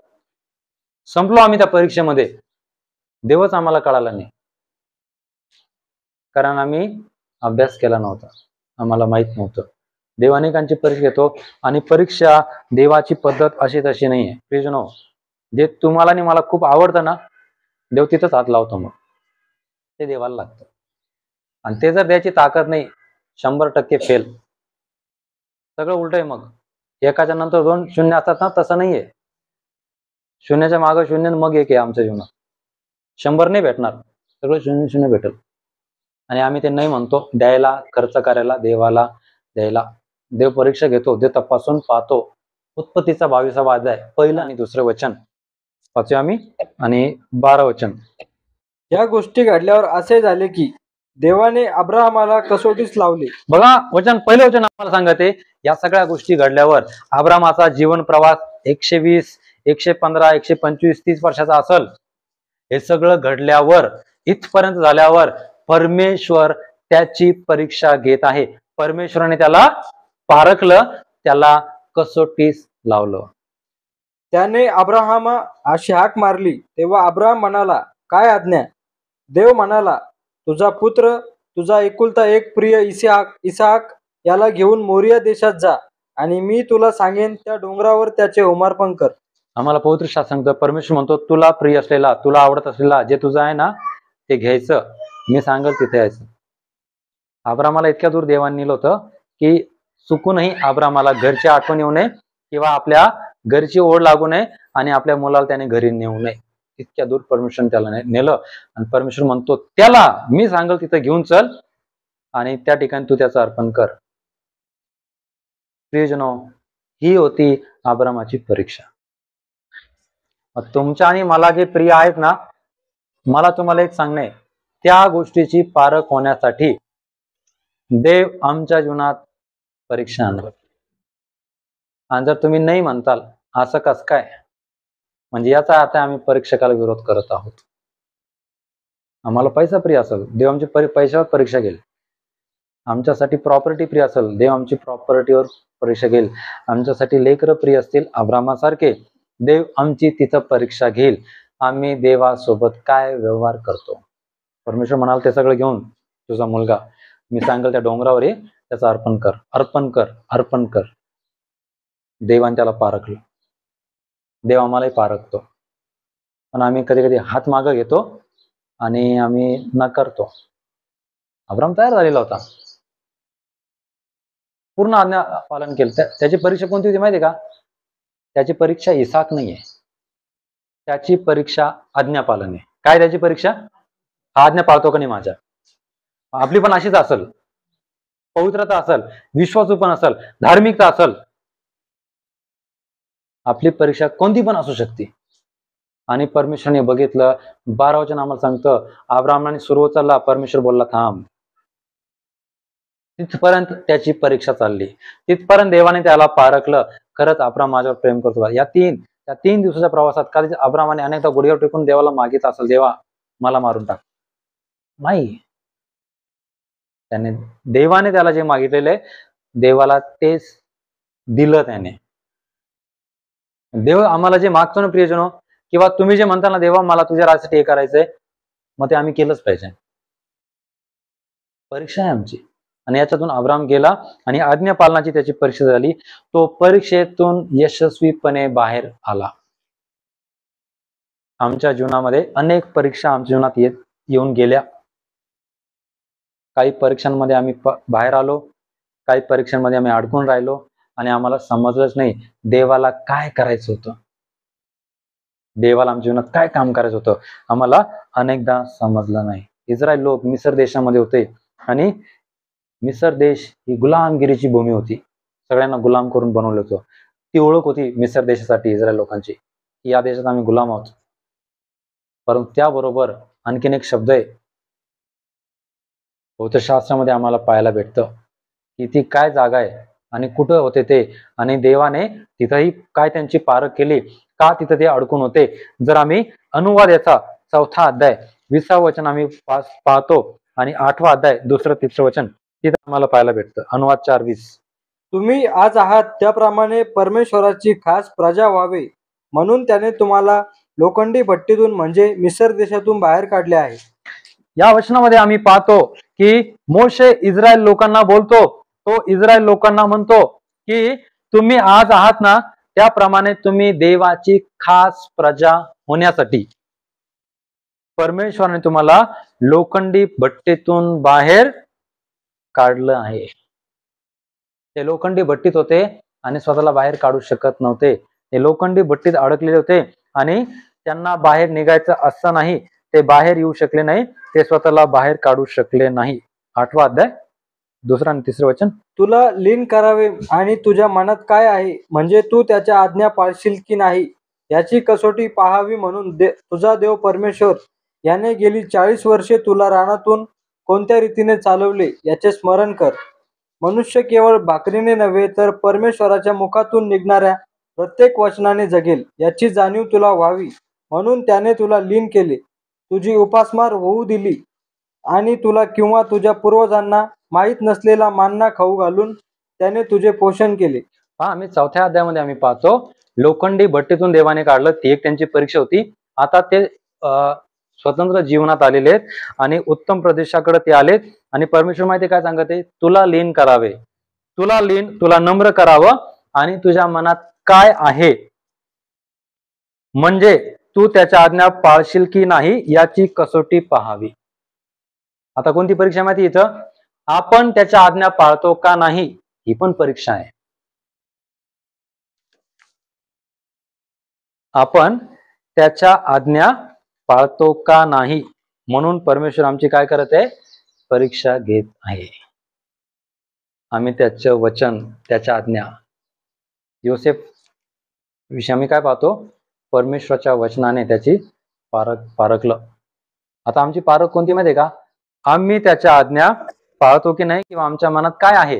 संपलो आम्ही त्या परीक्षेमध्ये, देवच आम्हाला कळाला नाही, कारण आम्ही अभ्यास केला नव्हता, आम्हाला माहित नव्हतं. देव अनेकांची परीक्षा घेतो आणि परीक्षा देवाची पद्धत अशी तशी नाहीये. प्रियजनो, जे तुम्हाला आणि मला खूप आवडतं ना, देव तिथंच हात लावतो. मग ते देवाला लागतं आणि ते जर द्यायची ताकद नाही, 100% फेल. सगळं उलट आहे. मग एकाच्या नंतर 2 शून्य असतात ना, तसं नाहीये. शून्याच्या मागे शून्य, मग 1 आहे आमच्या जीवनात. 100 नाही भेटणार, सगळं 0-0 भेटल. आणि आम्ही ते नाही म्हणतो, द्यायला, खर्च करायला, देवाला द्यायला. देव परीक्षा घेतो, देव तपासून पाहतो. उत्पत्तीचा 22वा अध्याय, पहिलं आणि दुसरं वचन वाचूया आम्ही आणि 12 वचन. या गोष्टी घडल्यावर असे झाले की देवाने अब्राहमाला कसोटीस लावले. बघा पहिलं वचन आम्हाला सांगते या सगळ्या गोष्टी घडल्यावर अब्रामाचा जीवन प्रवास 120, 115, 125, 30 वर्षाचा असेल. हे सगळं घडल्यावर इथपर्यंत झाल्यावर परमेश्वर त्याची परीक्षा घेत आहे. परमेश्वराने त्याला पारखलं, त्याला कसोटीस लावलं. त्याने अब्राहमा अशी हाक मारली तेव्हा अब्राहम म्हणाला, काय आज्ञा? देव म्हणाला, तुझा पुत्र, तुझा एकुलता एक प्रिय इसाक याला घेऊन मोरिया देशात जा आणि मी तुला सांगेन त्या डोंगरावर त्याचे होमार्पण कर. आम्हाला पवित्र शास्त्र सांगतं, परमेश्वर म्हणतो तुला प्रिय असलेला, तुला आवडत असलेला जे तुझं आहे ना ते घ्यायचं, मी सांगेल तिथे यायचं. अब्रामाला इतक्या दूर देवाने नेलं होतं की चुकूनही अब्रामाला घरची आठवण येऊ नये किंवा आपल्या घरची ओढ लागू नये आणि आपल्या मुलाला त्याने घरी नेऊ नये. इतक्या दूर परमेश्वर त्याला नेलं आणि परमेश्वर म्हणतो त्याला मी सांगेल तिथं घेऊन चल आणि त्या ठिकाणी तू त्याचं अर्पण कर. प्रियजनो, ही होती अब्रामाची परीक्षा. तुमच्या आणि मला जे प्रिय आहेत ना, मला तुम्हाला एक सांगणे, त्या गोष्टीची पारख होण्यासाठी देव आमच्या जीवनात परीक्षा आणलं. आणि जर तुम्ही नाही म्हणताल असं कस काय, म्हणजे याचा अर्थ आम्ही परीक्षकाला विरोध करत आहोत. आम्हाला पैसा प्रिय असेल, देव आमची पैशावर परीक्षा घेईल. आमच्यासाठी प्रॉपर्टी प्रिय असेल, देव आमची प्रॉपर्टीवर परीक्षा घेईल. आमच्यासाठी लेकरं प्रिय असतील अब्रामासारखे, देव आमची तिथं परीक्षा घेईल. आम्ही देवासोबत काय व्यवहार करतो. परमेश्वर म्हणाल ते सगळं घेऊन तुझा मुलगा मी सांगेल त्या डोंगरावर ये, त्याचं अर्पण कर, अर्पण कर, अर्पण कर. देवाने त्याला पारखलं. देव आम्हालाही पारखतो, पण आम्ही कधी कधी हात मागं घेतो आणि आम्ही नकारतो. अब्राम तयार झालेला होता, पूर्ण आज्ञा पालन केलं. त्याची परीक्षा कोणती होती माहिती का? त्याची परीक्षा इसाक नाहीये, त्याची परीक्षा आज्ञापालन आहे. काय त्याची परीक्षा? हा आज्ञा पाळतो का नाही माझ्या. आपली पण अशीच असेल, पवित्रता असेल, विश्वासू पण असेल, धार्मिकता असेल. आपली परीक्षा कोणती पण असू शकते. आणि परमेश्वरने बघितलं. 12 वचन आम्हाला सांगतं, अब्राहमाने सुरू चालला, परमेश्वर बोलला थांब. तिथपर्यंत त्याची परीक्षा चालली, तिथपर्यंत देवाने त्याला पारखलं. खरंच अब्राम माझ्यावर प्रेम करतो. या तीन दिवसाच्या प्रवासात कधी अब्रामाने अनेकदा गुडघ्यावर टेकून देवाला मागितलं असेल, देवा मला मारून टाक. नाही, देवाने त्याला जे मागितलेले देवाला तेच दिलं. त्याने देव आम्हाला जे मागतो ना प्रियजनो, किंवा तुम्ही जे म्हणता ना देवा मला तुझ्या राजासाठी हे करायचंय, मग ते आम्ही केलंच पाहिजे. परीक्षा आहे आमची. आणि याच्यातून अब्राम गेला आणि आज्ञा पालनाची त्याची परीक्षा झाली. तो परीक्षेतून यशस्वीपणे बाहेर आला. आमच्या जीवनामध्ये अनेक परीक्षा आमच्या जीवनात येऊन गेल्या. काही परीक्षांमध्ये आम्ही बाहेर आलो, काही परीक्षांमध्ये आम्ही अडकून राहिलो आणि आम्हाला समजलंच नाही देवाला काय करायचं होतं, देवाला आमच्या जीवनात काय काम करायचं होतं, आम्हाला अनेकदा समजलं नाही. इस्रायल लोक मिसर देशामध्ये होते आणि मिसर देश ही गुलामगिरीची भूमी होती. सगळ्यांना गुलाम करून बनवलं होतं. ती ओळख होती मिसर देशासाठी इस्रायल लोकांची, या देशात आम्ही गुलाम आहोत. परंतु त्याबरोबर आणखीन एक शब्द आहे पवित्र शास्त्रामध्ये आम्हाला पाहायला भेटतं की ती काय जागा आहे आणि कुठं होते ते, आणि देवाने तिथंही काय त्यांची पारख केली, का तिथं ते अडकून होते. जर आम्ही अनुवाद याचा 4था अध्याय 20वा वचन आम्ही पाहतो आणि 8वा अध्याय 2-3 वचन तिथं आम्हाला पाहायला भेटतं. अनुवाद 4:20. तुम्ही आज आहात त्याप्रमाणे परमेश्वराची खास प्रजा व्हावे म्हणून त्याने तुम्हाला लोखंडी भट्टीतून म्हणजे मिसर देशातून बाहेर काढले आहे. या वचनामध्ये आम्ही पाहतो की मोशे इस्रायल लोकांना बोलतो. तो इस्रायल लोकांना म्हणतो की तुम्ही आज आहात ना त्याप्रमाणे तुम्ही देवाची खास प्रजा होण्यासाठी परमेश्वराने तुम्हाला लोखंडी भट्टीतून बाहेर काढलं आहे. ते लोखंडी भट्टीत होते आणि स्वतःला बाहेर काढू शकत नव्हते. ते लोखंडी भट्टीत अडकलेले होते आणि त्यांना बाहेर निघायचं असं नाही, ते बाहेर येऊ शकले नाही, ते स्वतःला बाहेर काढू शकले नाही. 8वा अध्याय 2 आणि 3 वचन. तुला लीन करावे आणि तुझ्या मनात काय आहे म्हणजे तू त्याच्या आज्ञा पाळशील की नाही याची कसोटी पाहावी म्हणून तुझा देव परमेश्वर याने गेली 40 वर्षे तुला रानातून कोणत्या रीतीने चालवले याचे स्मरण कर. मनुष्य केवळ भाकरीने नव्हे तर परमेश्वराच्या मुखातून निघणाऱ्या प्रत्येक वचनाने जगेल याची जाणीव तुला व्हावी म्हणून त्याने तुला लीन केले, तुझी उपासमार होऊ दिली आणि तुला किंवा तुझ्या पूर्वजांना माहीत नसलेला मान्ना खाऊ घालून त्याने तुझे पोषण केले. आम्ही 4थ्या अध्यायामध्ये आम्ही पाहतो लोखंडी भट्टीतून देवाने काढलं, ती एक त्यांची परीक्षा होती. आता ते स्वतंत्र जीवनात आलेले आहेत आणि उत्तम प्रदेशाकडे ते आलेत आणि परमेश्वर माहिती काय सांगते, तुला लीन करावे, तुला नम्र करावं आणि तुझ्या मनात काय आहे म्हणजे तू त्याच्या आज्ञा पाळशील की नाही याची कसोटी पाहावी. आता कोणती परीक्षा माहिती इथं, आपण त्याच्या आज्ञा पाळतो का नाही ही पण परीक्षा आहे. आपण त्याच्या आज्ञा पाळतो का नाही म्हणून परमेश्वर आमची काय करत आहे, परीक्षा घेत आहे. आम्ही त्याचं वचन, त्याच्या आज्ञा, योसेफ विषयी आम्ही काय पाहतो, परमेश्वराच्या वचनाने त्याची पारखलं. आता आमची पारख कोणती माहिती का, आम्ही त्याच्या आज्ञा पाळतो की नाही किंवा आमच्या मनात काय आहे.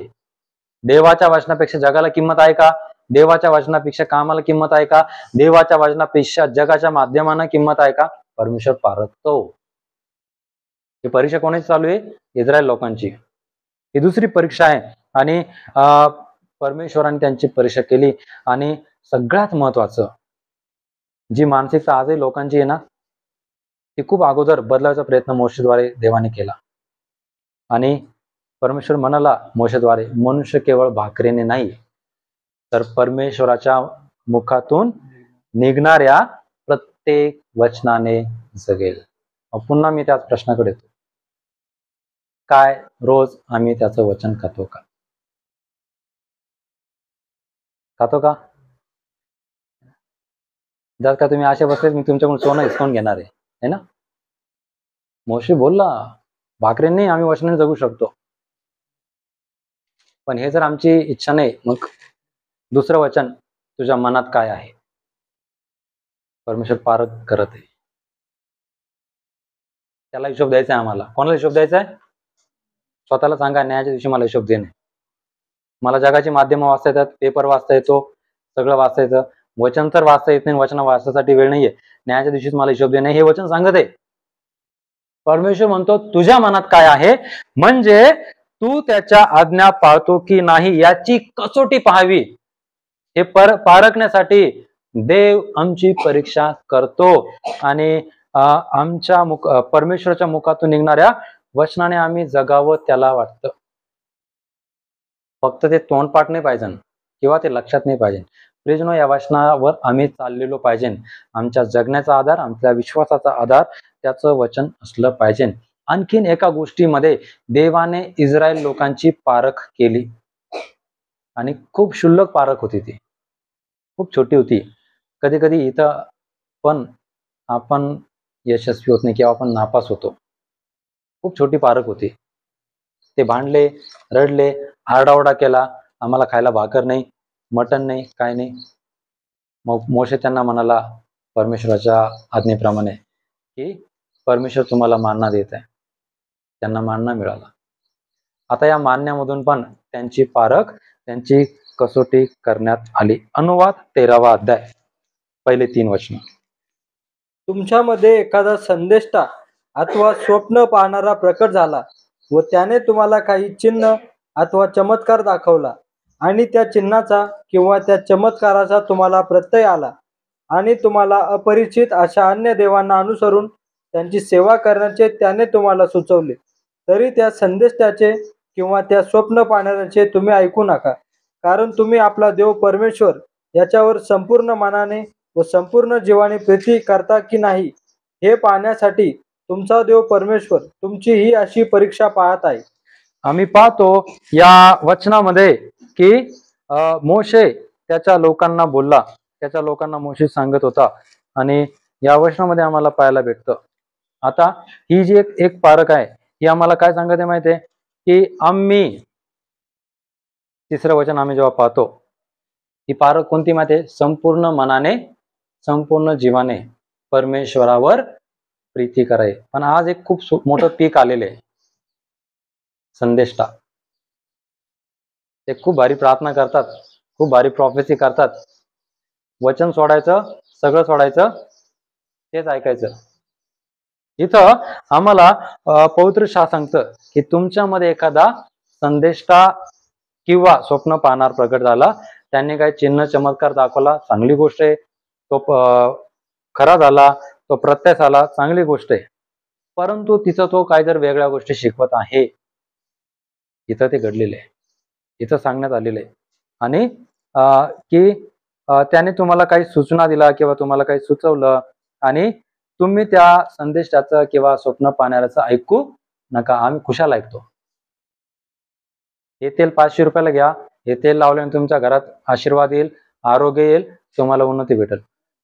देवाच्या वचनापेक्षा जगाला किंमत आहे का, देवाच्या वचनापेक्षा कामाला किंमत आहे का, देवाच्या वचनापेक्षा जगाच्या माध्यमानं किंमत आहे का, परमेश्वर पारखतो. ही परीक्षा कोणाची चालू आहे, इस्रायल लोकांची. ही दुसरी परीक्षा आहे आणि परमेश्वराने त्यांची परीक्षा केली. आणि सगळ्यात महत्वाचं, जी मानसिकता आजही लोकांची आहे ना, ती खूप अगोदर बदलायचा प्रयत्न मोशेद्वारे देवाने केला. आणि परमेश्वर म्हणाला मोशेद्वारे, मनुष्य केवळ भाकरीने नाही तर परमेश्वराच्या मुखातून निघणाऱ्या प्रत्येक वचनाने जगेल. पुन्हा मी त्याच प्रश्नाकडे येतो, काय रोज आम्ही त्याचं वचन खातो का? जर का तुम्ही असे बसले मी तुमच्याकडून सोनं हिसकावून घेणार आहे ना. मोशे बोलला भाकरीने आम्ही वचनाने जगू शकतो, पण हे जर आमची इच्छा नाही, मग दुसरं वचन, तुझ्या मनात काय आहे, परमेश्वर पारख करत आहे. त्याला हिशोब द्यायचा आहे आम्हाला. कोणाला हिशोब द्यायचा आहे? स्वतःला सांगा, न्यायाच्या दिवशी मला हिशोब देणे. मला जगाची माध्यमं वाचता येतात, पेपर वाचता येतो, सगळं वाचता येतं, वचन तर वाचता येत नाही, वचन वाचण्यासाठी वेळ नाहीये. न्यायाच्या दिवशीच मला हिशोब देणे हे वचन सांगत आहे. परमेश्वर म्हणतो तुझ्या मनात काय आहे, म्हणजे तू त्याच्या आज्ञा पाळतो की नाही याची कसोटी पाहावी. हे पारखण्यासाठी देव आमची परीक्षा करतो आणि आमच्या परमेश्वराच्या मुखातून निघणाऱ्या वचनाने आम्ही जगावं त्याला वाटतं. फक्त ते तोंडपाठ नाही पाहिजे किंवा ते लक्षात नाही पाहिजे. प्रियजनो, या वचनावर आम्ही चाललेलो पाहिजे. आमच्या जगण्याचा आधार, आमच्या विश्वासाचा आधार त्याचं वचन असलं पाहिजे. आणखीन एका गोष्टीमध्ये देवाने इस्रायल लोकांची पारख केली आणि खूप क्षुल्लक पारख होती, ती खूप छोटी होती. कधी कधी इथं पण आपण यशस्वी होत नाही किंवा आपण नापास होतो. खूप छोटी पारख होती. ते भांडले, रडले, आरडाओरडा केला, आम्हाला खायला भाकर नाही, मटण नाही, काय नाही. मग मोशे त्यांना म्हणाला परमेश्वराच्या आज्ञेप्रमाणे की परमेश्वर तुम्हाला मानना देत आहे. त्यांना मानना मिळाला. आता या मानण्यामधून पण त्यांची पारख, त्यांची कसोटी करण्यात आली. अनुवाद 13वा अध्याय, पहिले 3 वचन. तुमच्यामध्ये एखादा संदेष्टा अथवा स्वप्न पाहणारा प्रकट झाला व त्याने तुम्हाला काही चिन्ह अथवा चमत्कार दाखवला आणि त्या चिन्हाचा किंवा त्या चमत्काराचा तुम्हाला प्रत्यय आला आणि तुम्हाला अपरिचित अशा अन्य देवांना अनुसरून त्यांची सेवा करण्याचे त्याने तुम्हाला सुचवले, तरी त्या संदेष्टाचे किंवा त्या स्वप्न पाहणाऱ्याचे तुम्ही ऐकू नका. कारण तुम्ही आपला देव परमेश्वर याच्यावर संपूर्ण मनाने व संपूर्ण जीवाने प्रीती करता की नाही हे पाहण्यासाठी तुमचा देव परमेश्वर तुमची ही अशी परीक्षा पाहत आहे. आम्ही पाहतो या वचनामध्ये की मोशे त्याच्या लोकांना बोलला, त्याच्या लोकांना मोशे सांगत होता आणि या वचनामध्ये आम्हाला पाहायला भेटतं. आता ही जी एक पारख आहे, ही आम्हाला काय सांगत आहे माहिती आहे की आम्ही, तिसरं वचन आम्ही जेव्हा पाहतो, ही पारख कोणती माहिती आहे, संपूर्ण मनाने, संपूर्ण जीवाने परमेश्वरावर प्रीती कराय. पण आज एक खूप मोठं पीक आलेलं आहे. संदेष्टा. ते खूप भारी प्रार्थना करतात, खूप भारी प्रॉफेसी करतात. वचन सोडायचं, सगळं सोडायचं, तेच ऐकायचं. इथं आम्हाला पवित्र शास्त्र सांगतं की तुमच्यामध्ये एखादा संदेष्टा किंवा स्वप्न पाहणार प्रकट झाला, त्यांनी काही चिन्ह चमत्कार दाखवला, चांगली गोष्ट आहे. तो खरा झाला, तो प्रत्यक्ष आला, चांगली गोष्ट आहे. परंतु तिचा तो काय जर वेगळ्या गोष्टी शिकवत आहे, इथं ते घडलेलं आहे, इथं सांगण्यात आलेलं आहे. आणि की त्याने तुम्हाला काही सूचना दिला किंवा तुम्हाला काही सुचवलं आणि तुम्ही त्या संदेशाचं किंवा स्वप्न पाहणाऱ्याचं ऐकू नका. आम्ही खुशाल ऐकतो. हे तेल 500 रुपयाला घ्या, हे तेल लावल्याने तुमच्या घरात आशीर्वाद येईल, आरोग्य येईल, तुम्हाला उन्नती भेटेल.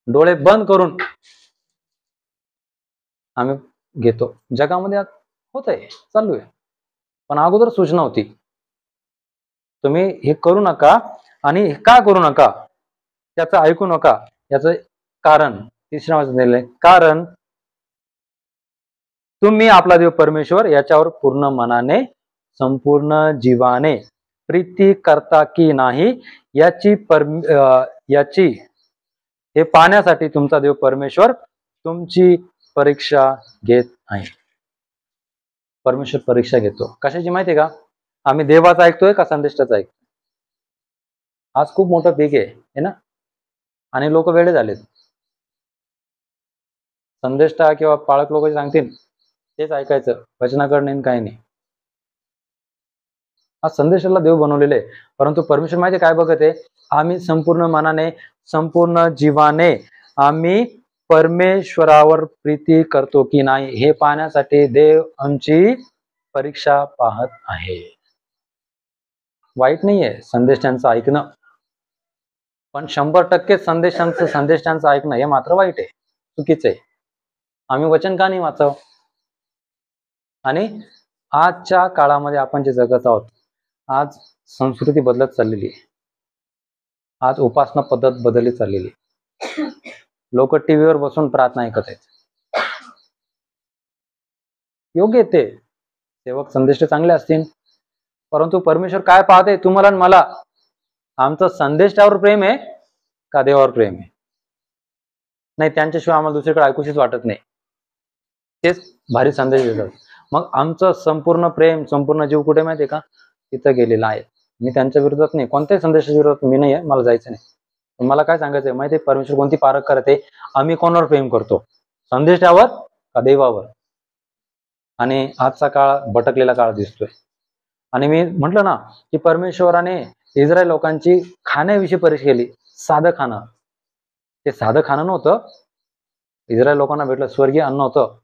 डोळे बंद करून आम्ही घेतो. जगामध्ये होत आहे, चालू आहे. पण अगोदर सूचना होती, तुम्ही हे करू नका. आणि का करू नका, त्याचं ऐकू नका, याचं कारण तिसऱ्या वाचनात दिलंय. कारण तुम्ही आपला देव परमेश्वर याच्यावर पूर्ण मनाने, संपूर्ण जीवाने प्रीती करता की नाही याची हे पाहण्यासाठी तुमचा देव परमेश्वर तुमची परीक्षा घेत आहे. परमेश्वर परीक्षा घेतो. कशाची माहिती आहे का? आम्ही देवाचा ऐकतोय का संदेष्टाचा ऐकतोय? आज खूप मोठं पीक आहे ना, आणि लोक वेडे झालेत. संदेष्टा किंवा पाळक लोक सांगतील तेच ऐकायचं, वचनाकडे नाही काही नाही. आज संदेशाला देव बनवलेले आहे, परंतु परमेश्वर माहिती काय बघत आहे? आम्ही संपूर्ण मनाने, संपूर्ण जीवाने आम्ही परमेश्वरावर प्रीती करतो की नाही हे पाहण्यासाठी देव आमची परीक्षा पाहत आहे. वाईट नाहीये संदेशांचं ऐकणं, पण 100% संदेशांचं ऐकणं हे मात्र वाईट आहे, चुकीचं आहे. आम्ही वचन का नाही वाचावं? आणि आजच्या काळामध्ये आपण जे जगत आहोत, आज संस्कृती बदलत चाललेली आहे, आज उपासना पद्धत बदलली चाललेली आहे. लोक टीव्हीवर बसून प्रार्थना ऐकत आहेत. योग्य ते सेवक संदेश चांगले असतील, परंतु परमेश्वर काय पाहते तुम्हाला आणि मला? आमचं संदेशावर प्रेम आहे का देवावर प्रेम आहे? नाही, त्यांच्याशिवाय आम्हाला दुसरीकडे ऐकूशीच वाटत नाही. तेच भारी संदेश देतात. मग आमचं संपूर्ण प्रेम, संपूर्ण जीव कुठे माहितीये का? तिथं गेलेला आहे. मी त्यांच्या विरोधात नाही, कोणत्याही संदेशाच्या विरोधात मी नाही आहे, मला जायचं नाही. पण मला काय सांगायचंय माहितीये, परमेश्वर कोणती पारख करते? आम्ही कोणावर प्रेम करतो, संदेशावर का देवावर? आणि आजचा काळ भटकलेला काळ दिसतोय. आणि मी म्हटलं ना की परमेश्वराने इस्रायल लोकांची खाण्याविषयी परीक्षा केली. साधं खाणं, ते साधं खाणं नव्हतं. इस्रायल लोकांना भेटलं स्वर्गीय अन्न होतं,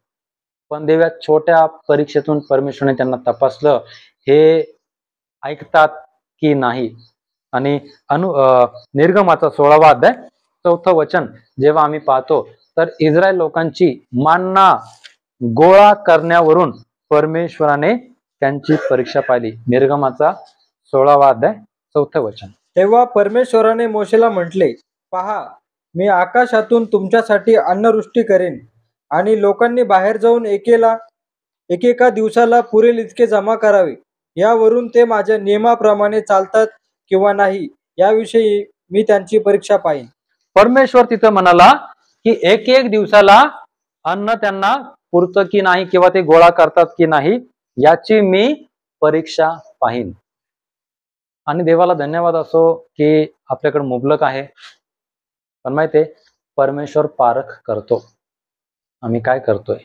पण देव्या छोट्या परीक्षेतून परमेश्वराने त्यांना तपासलं, हे ऐकतात की नाही. आणि निर्गमाचा 16वा अध्याय 4थं वचन जेव्हा आम्ही पाहतो, तर इस्रायल लोकांची मान्ना गोळा करण्यावरून परमेश्वराने त्यांची परीक्षा पाहिली. निर्गमाचा 16वा अध्याय 4थं वचन. तेव्हा परमेश्वराने मोशेला म्हटले, पहा, मी आकाशातून तुमच्यासाठी अन्नवृष्टी करेन आणि लोकांनी बाहेर जाऊन एकेका दिवसाला पुरेल इतके जमा करावे. यावरून ते माझ्या नियमाप्रमाणे चालतात किंवा नाही याविषयी मी त्यांची परीक्षा पाहिन. परमेश्वर तिथं म्हणाला की एक एक दिवसाला अन्न त्यांना पुरतं की नाही किंवा ते गोळा करतात की नाही याची मी परीक्षा पाहिन. आणि देवाला धन्यवाद असो की आपल्याकडे मुबलक आहे, पण माहितीये परमेश्वर पारख करतो आम्ही काय करतोय.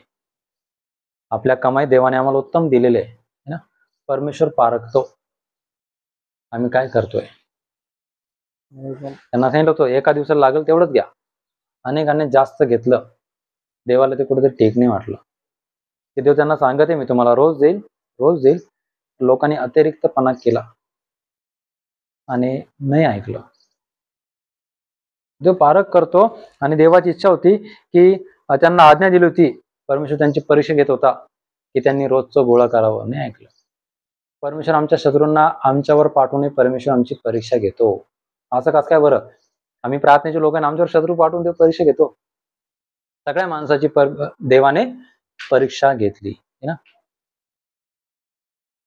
आपल्या कमाई देवाने आम्हाला उत्तम दिलेले आहे ना, परमेश्वर पारखतो आम्ही काय करतोय. त्यांना सांगितलं होतं एका दिवसाला लागेल तेवढंच घ्या. अनेकांनी जास्त घेतलं, देवाला ते कुठेतरी ठीक नाही वाटलं. ते देव त्यांना सांगते मी तुम्हाला रोज देईल, रोज देईल. लोकांनी अतिरिक्तपणा केला आणि नाही ऐकलं. देव पारख करतो. आणि देवाची इच्छा होती की त्यांना आज्ञा दिली होती, परमेश्वर त्यांची परीक्षा घेत होता की त्यांनी रोजचं गोळा करावं, नाही ऐकलं. परमेश्वर आमच्या शत्रूंना आमच्यावर पाठवून परमेश्वर आमची परीक्षा घेतो. असं कसं काय बरं? आम्ही प्रार्थनेचे लोकांना आमच्यावर शत्रू पाठवून देव परीक्षा घेतो. सगळ्या माणसाची देवाने परीक्षा घेतली ना.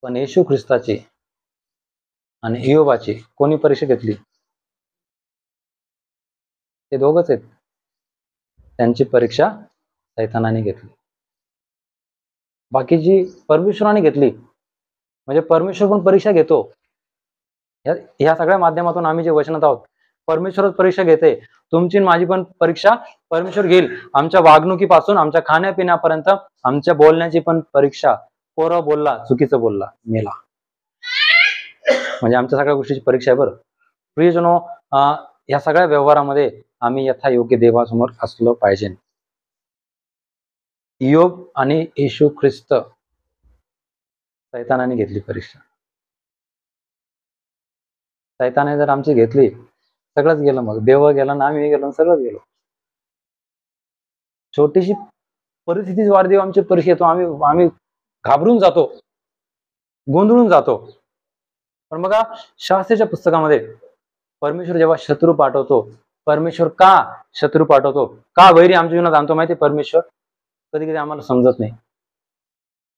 पण येशू ख्रिस्ताची आणि इयोबाची कोणी परीक्षा घेतली? ते दोघच आहेत. त्यांची परीक्षा सैतानाने घेतली, बाकीची परमेश्वराने घेतली. म्हणजे परमेश्वर पण परीक्षा घेतो. ह्या सगळ्या माध्यमातून आम्ही जे वचनात आहोत, परमेश्वरच परीक्षा घेते. तुमची माझी पण परीक्षा परमेश्वर घेईल. आमच्या वागणुकीपासून आमच्या खाण्यापिण्यापर्यंत आमच्या बोलण्याची पण परीक्षा. पोरं बोलला, चुकीचं बोलला, मेला. म्हणजे आमच्या सगळ्या गोष्टीची परीक्षा आहे. बरं प्रियजनो, या सगळ्या व्यवहारामध्ये आम्ही यथायोग्य देवासमोर असलो पाहिजे. इयोब आणि येशू ख्रिस्त सैतानाने घेतली परीक्षा. सैताने जर आमची घेतली, सगळंच गेलं. मग देव गेला ना, आम्ही गेलो, सगळंच गेलो. छोटीशी परिस्थितीच वाढदेव आमची परीक्षा येतो, आम्ही घाबरून जातो, गोंधळून जातो. पण बघा, शास्त्रीच्या पुस्तकामध्ये परमेश्वर जेव्हा शत्रू पाठवतो, परमेश्वर का शत्रू पाठवतो, का वैरी आमच्या जीवनात आणतो माहिती? परमेश्वर कधी कधी आम्हाला समजत नाही.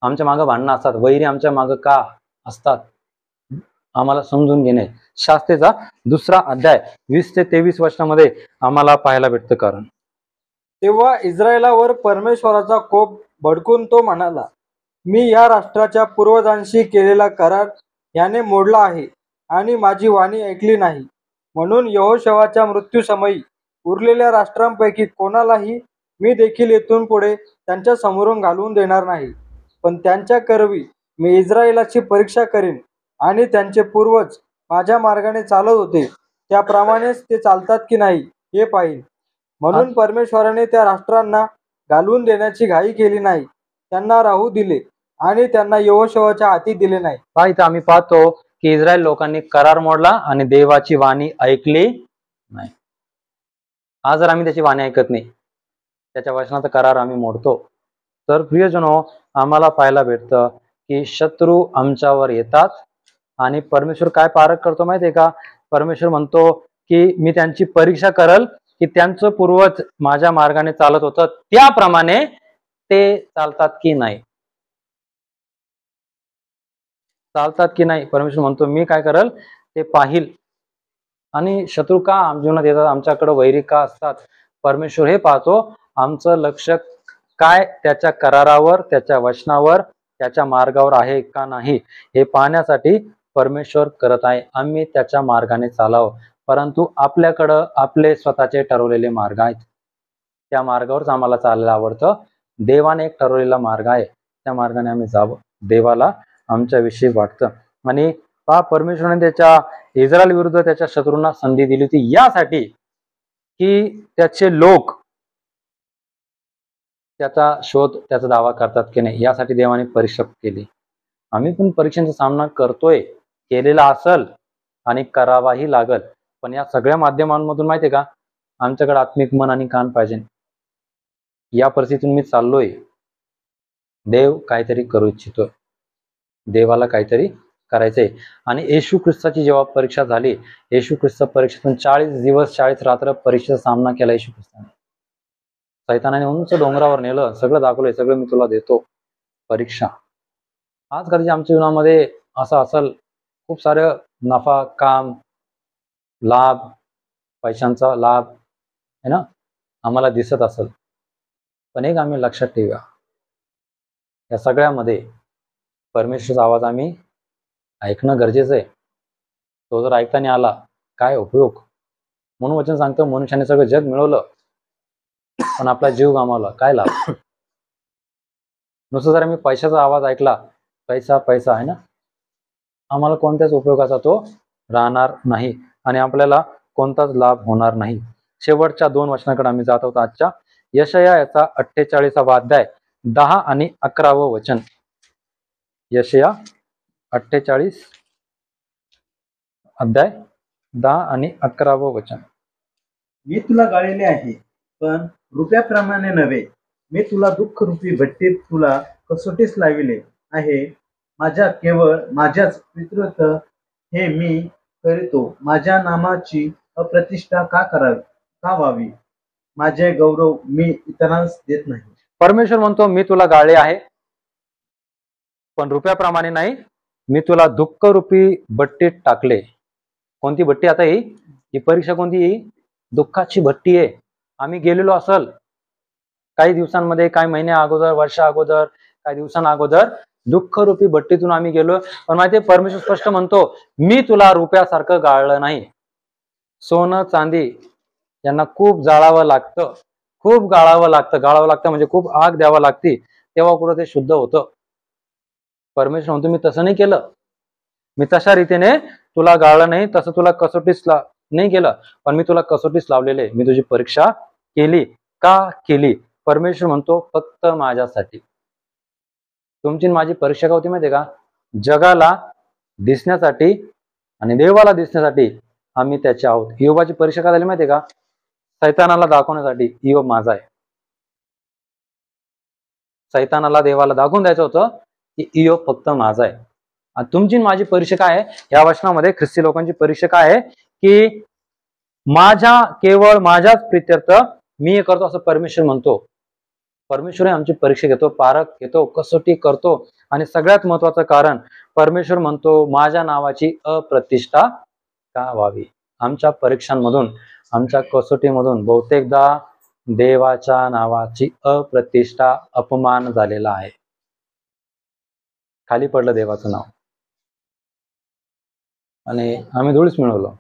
आमच्या मागं भांडणं असतात, वैरी आमच्या मागं का असतात, आम्हाला समजून घेणे शास्त्रेचा 2 अध्याय 20 ते 23 वचनामध्ये आम्हाला पाहायला भेटतं. कारण तेव्हा इस्रायलावर परमेश्वराचा कोप भडकून तो म्हणाला, मी या राष्ट्राच्या पूर्वजांशी केलेला करार याने मोडला आहे आणि माझी वाणी ऐकली नाही. म्हणून यहोशवाच्या मृत्यूसमयी उरलेल्या राष्ट्रांपैकी कोणालाही मी देखील येथून पुढे त्यांच्या समोरून घालवून देणार नाही. पण त्यांच्या करवी मी इस्रायलाची परीक्षा करीन आणि त्यांचे पूर्वज माझ्या मार्गाने चालत होते त्याप्रमाणेच ते चालतात की नाही हे पाहीन. म्हणून परमेश्वराने त्या राष्ट्रांना घालवून देण्याची घाई केली नाही, त्यांना राहू दिले आणि त्यांना यहोशवाच्या हाती दिले नाही. इथं आम्ही पाहतो की इस्रायल लोकांनी करार मोडला आणि देवाची वाणी ऐकली नाही. आज जर आम्ही त्याची वाणी ऐकत नाही, त्याच्या वचनाचा करार आम्ही मोडतो, तर प्रियजनो, आम्हाला पाहायला भेटतं की शत्रू आमच्यावर येतात आणि परमेश्वर काय पारख करतो माहितीये का? परमेश्वर म्हणतो की मी त्यांची परीक्षा करल की त्यांचं पूर्वज माझ्या मार्गाने चालत होतं त्याप्रमाणे ते चालतात की नाही, चालतात की नाही. परमेश्वर म्हणतो मी काय करल ते पाहिल. आणि शत्रू का आमच्या जीवनात येतात, आमच्याकडे वैरी का असतात, परमेश्वर हे पाहतो. आमचं लक्ष काय त्याच्या करारावर, त्याच्या वचनावर, त्याच्या मार्गावर आहे का नाही हे पाहण्यासाठी परमेश्वर करत आहे. आम्ही त्याच्या मार्गाने चालावं, परंतु आपल्याकडं आपले स्वतःचे ठरवलेले मार्ग आहेत. त्या मार्गावरच आम्हाला चालायला आवडतं. देवाने एक ठरवलेला मार्ग आहे, त्या मार्गाने आम्ही जावं. देवाला आमच्याविषयी वाटतं. आणि परमेश्वराने त्याच्या इस्रायल विरुद्ध त्याच्या शत्रूंना संधी दिली होती यासाठी की त्याचे लोक त्याचा शोध, त्याचा दावा करतात की नाही, यासाठी देवाने परीक्षा केली. आम्ही पण परीक्षेचा सामना करतोय, केलेला असल आणि करावाही लागल. पण या सगळ्या माध्यमांमधून माहितीये का, आमच्याकडे आत्मिक मन आणि कान पाहिजे. या परिस्थितीतून मी चाललोय, देव काहीतरी करू इच्छितोय, देवाला काहीतरी करायचंय. आणि येशू ख्रिस्ताची जेव्हा परीक्षा झाली, येशू ख्रिस्त परीक्षेतून 40 दिवस 40 रात्र परीक्षेचा सामना केला येशू ख्रिस्ताने. सैतानाने उंच डोंगरावर नेलं, सगळं दाखवलंय, सगळं मी तुला देतो. परीक्षा आज कधी आमच्या जीवनामध्ये असं असेल, खूप सारं नफा, काम, लाभ, पैशांचा लाभ है ना, आम्हाला दिसत असेल. पण एक आम्ही लक्षात ठेवूया, या सगळ्यामध्ये परमेश्वराचा आवाज आम्ही ऐकणं गरजेचं आहे. तो जर ऐकता नाही आला, काय उपयोग? म्हणून वचन सांगतं, मनुष्याने सगळं जग मिळवलं पण आपला जीव गमावला, काय लाभ? नुसतं जर आम्ही पैशाचा आवाज ऐकला, पैसा पैसा आहे ना, आम्हाला कोणत्याच उपयोगाचा तो राहणार नाही आणि आपल्याला कोणताच लाभ होणार नाही. शेवटच्या 2 वचनाकडे आम्ही जात आहोत आजच्या. यशाया याचा 48वा अध्याय 10 आणि 11वं वचन. यशाया 48 अध्याय 10 आणि 11वं वचन. मी तुला गाळलेले आहे, पण रुपयाप्रमाणे नव्हे. मी तुला दुःख रूपी भट्टीत तुला कसोटीस लाविले आहे. माझ्या केवळ माझ्याच पितृत्व हे मी करीतो. माझ्या नामाची अप्रतिष्ठा का व्हावी? माझे गौरव मी इतरांस देत नाही. परमेश्वर म्हणतो, मी तुला गाळले आहे, पण रुपयाप्रमाणे नाही, मी तुला दुःख रूपी भट्टीत टाकले. कोणती भट्टी आता ही परीक्षा कोणती ही दुःखाची भट्टी आहे. आम्ही गेलेलो असल काही दिवसांमध्ये, काही महिन्या अगोदर, वर्षा अगोदर, काही दिवसां अगोदर दुःख रूपी भट्टीतून आम्ही गेलो. पण माहितीये परमेश्वर स्पष्ट म्हणतो, मी तुला रुपयासारखं गाळलं नाही. सोनं चांदी यांना खूप जाळावं लागतं, खूप गाळावं लागतं म्हणजे खूप आग द्यावं लागते, तेव्हा कुठं ते शुद्ध होतं. परमेश्वर म्हणतो मी तसं नाही केलं, मी तशा रीतीने तुला गाळलं नाही, तसं तुला कसोटीस नाही केलं, पण मी तुला कसोटीस लावलेले. मी तुझी परीक्षा केली. का केली? परमेश्वर म्हणतो फक्त माझ्यासाठी. तुमची माझी परीक्षा का होती माहितीये का? जगाला दिसण्यासाठी आणि देवाला दिसण्यासाठी आम्ही त्याचे आहोत. योबाची परीक्षा का झाली माहितीये का? सैतानाला दाखवण्यासाठी योब माझा आहे. सैतानाला देवाला दाखवून द्यायचं होतं की योब फक्त माझा आहे. आणि तुमची माझी परीक्षा काय आहे? या वचनामध्ये ख्रिस्ती लोकांची परीक्षा काय आहे की केवळ माझ्याच प्रित्यर्थ मी हे करतो असं परमेश्वर म्हणतो. परमेश्वर आमची परीक्षा घेतो, पारख घेतो, कसोटी करतो. आणि सगळ्यात महत्वाचं कारण परमेश्वर म्हणतो माझ्या नावाची अप्रतिष्ठा का व्हावी. आमच्या परीक्षांमधून, आमच्या कसोटीमधून बहुतेकदा देवाच्या नावाची अप्रतिष्ठा, अपमान झालेला आहे. खाली पडलं देवाचं नाव आणि आम्ही धूळच मिळवलं.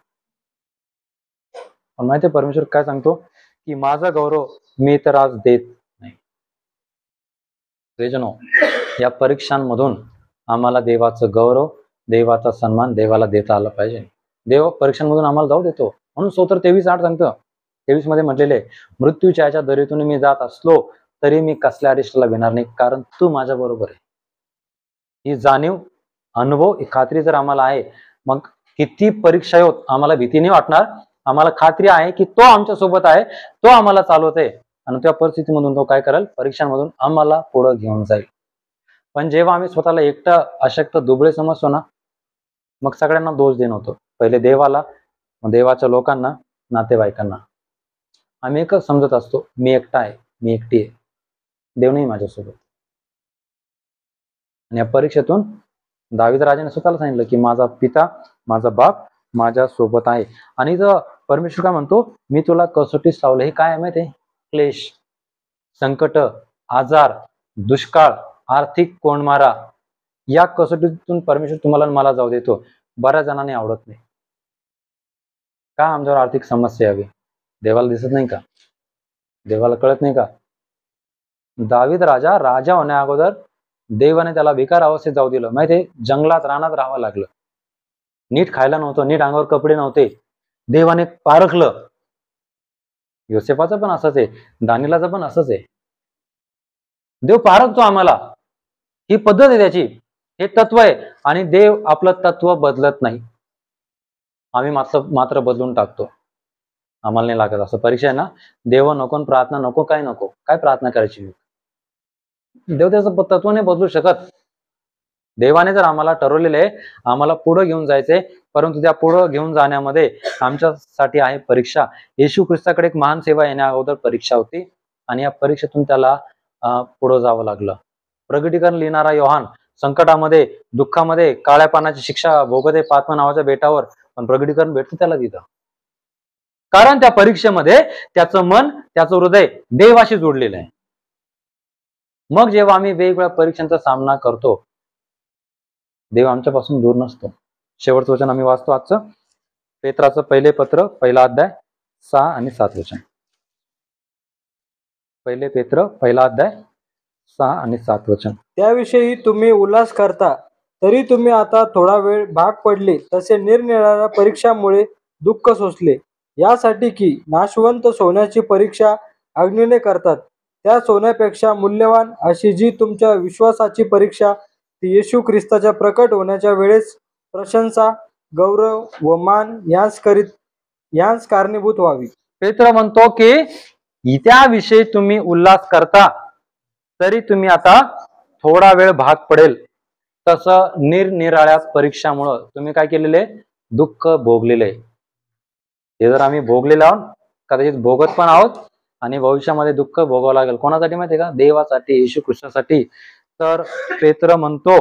पण माहितीये परमेश्वर काय सांगतो की माझा गौरव मी तर आज देत नाही. प्रियजनो, या परीक्षांमधून आम्हाला देवाचं गौरव, देवाचा सन्मान देवाला देता आला पाहिजे. देव परीक्षांमधून आम्हाला जाऊ देतो. म्हणून स्तोत्र 23:8 सांगतं, 23 मध्ये म्हटलेले, मृत्यूच्या याच्या दरीतून मी जात असलो तरी मी कसल्या अरिष्टाला भिणार नाही, कारण तू माझ्या बरोबर आहे. ही जाणीव, अनुभव, ही खात्री जर आम्हाला आहे, मग किती परीक्षा होत आम्हाला भीती नाही वाटणार. आम्हाला खात्री आहे की तो आमच्या सोबत आहे, तो आम्हाला चालवत आहे आणि त्या परिस्थितीमधून तो काय करेल, परीक्षांमधून आम्हाला पुढे घेऊन जाईल. पण जेव्हा आम्ही स्वतःला एकटा, अशक्त, दुबळे समजतो ना, मग सगळ्यांना दोष देणं होतं. पहिले देवाला, मग देवाच्या लोकांना, नातेवाईकांना. आम्ही एकच समजत असतो, मी एकटा आहे, मी एकटी आहे, देव नाही माझ्यासोबत. आणि या परीक्षेतून दावीद राजाने स्वतःला सांगितलं की माझा पिता, माझा बाप माझ्या सोबत आहे. आणि जर परमेश्वर काय म्हणतो, मी तुला कसोटीस लावलं. हे काय आहे माहिती आहे? क्लेश, संकट, आजार, दुष्काळ, आर्थिक कोंडमारा, या कसोटीतून परमेश्वर तुम्हाला मला जाऊ देतो. बऱ्याच जणांनी आवडत नाही. का आमच्यावर आर्थिक समस्या यावी? देवाला दिसत नाही का? देवाला कळत नाही का? दावीद राजा होण्या अगोदर देवाने त्याला भिकार अवस्थेत जाऊ दिलं. माहितीये, जंगलात, रानात राहावं लागलं. नीट खायला नव्हतं, नीट अंगावर कपडे नव्हते. देवाने पारखलं. योसेफाचं पण असंच आहे, दानिलाचं पण असंच आहे. देव पारखतो आम्हाला. ही पद्धत आहे त्याची, हे तत्व आहे. आणि देव आपलं तत्व बदलत नाही. आम्ही मात्र बदलून टाकतो. आम्हाला नाही लागत. असं परीक्षा आहे ना, देव नको, प्रार्थना नको, काय नको, काय प्रार्थना करायची? देव त्याचं तत्व नाही बदलू शकत. देवाने जर आम्हाला ठरवलेलं आहे, आम्हाला पुढे घेऊन जायचंय, परंतु त्या पुढे घेऊन जाण्यामध्ये आमच्यासाठी आहे परीक्षा. येशू ख्रिस्ताकडे एक महान सेवा येण्या अगोदर परीक्षा होती आणि या परीक्षेतून त्याला पुढे जावं लागलं. प्रगटीकरण लिहिणारा योहान संकटामध्ये, दुःखामध्ये, काळ्या पानाची शिक्षा भोगते पात्मा नावाच्या बेटावर, पण प्रगटीकरण भेटतं त्याला तिथं. कारण त्या परीक्षेमध्ये त्याचं मन, त्याचं हृदय देवाशी जोडलेलं आहे. मग जेव्हा आम्ही वेगवेगळ्या परीक्षांचा सामना करतो, देव आमच्यापासून दूर नसतो. शेवटचं वचन आम्ही वाचतो आजचं, पेत्राचं पहिले पत्र, 1 अध्याय 6 आणि 7 वचन. पहिले पेत्र 1 अध्याय 6 आणि 7 वचन. त्याविषयी तुम्ही उल्हास करता, तरी तुम्ही आता थोडा वेळ भाग पडले, तसे निरनिराळ्या परीक्षांमुळे दुःख सोसले, यासाठी की नाशवंत सोन्याची परीक्षा अग्नीने करतात, त्या सोन्यापेक्षा मूल्यवान अशी जी तुमच्या विश्वासाची परीक्षा ती येशू ख्रिस्ताच्या प्रकट होण्याच्या वेळेस प्रशंसा, गौरव व मान यांस कारणीभूत व्हावी. पेत्र म्हणतो की त्याविषयी तुम्ही उल्हास करता, तरी तुम्ही आता थोडा वेळ भाग पडेल, तसं निरनिराळ्या परीक्षामुळं तुम्ही काय केलेले, दुःख भोगलेले. हे जर आम्ही भोगलेलो आहोत, कदाचित भोगत पण आहोत आणि भविष्यामध्ये दुःख भोगावं लागेल. कोणासाठी माहितीये का? देवासाठी, येशू ख्रिस्तासाठी. तर पेत्र म्हणतो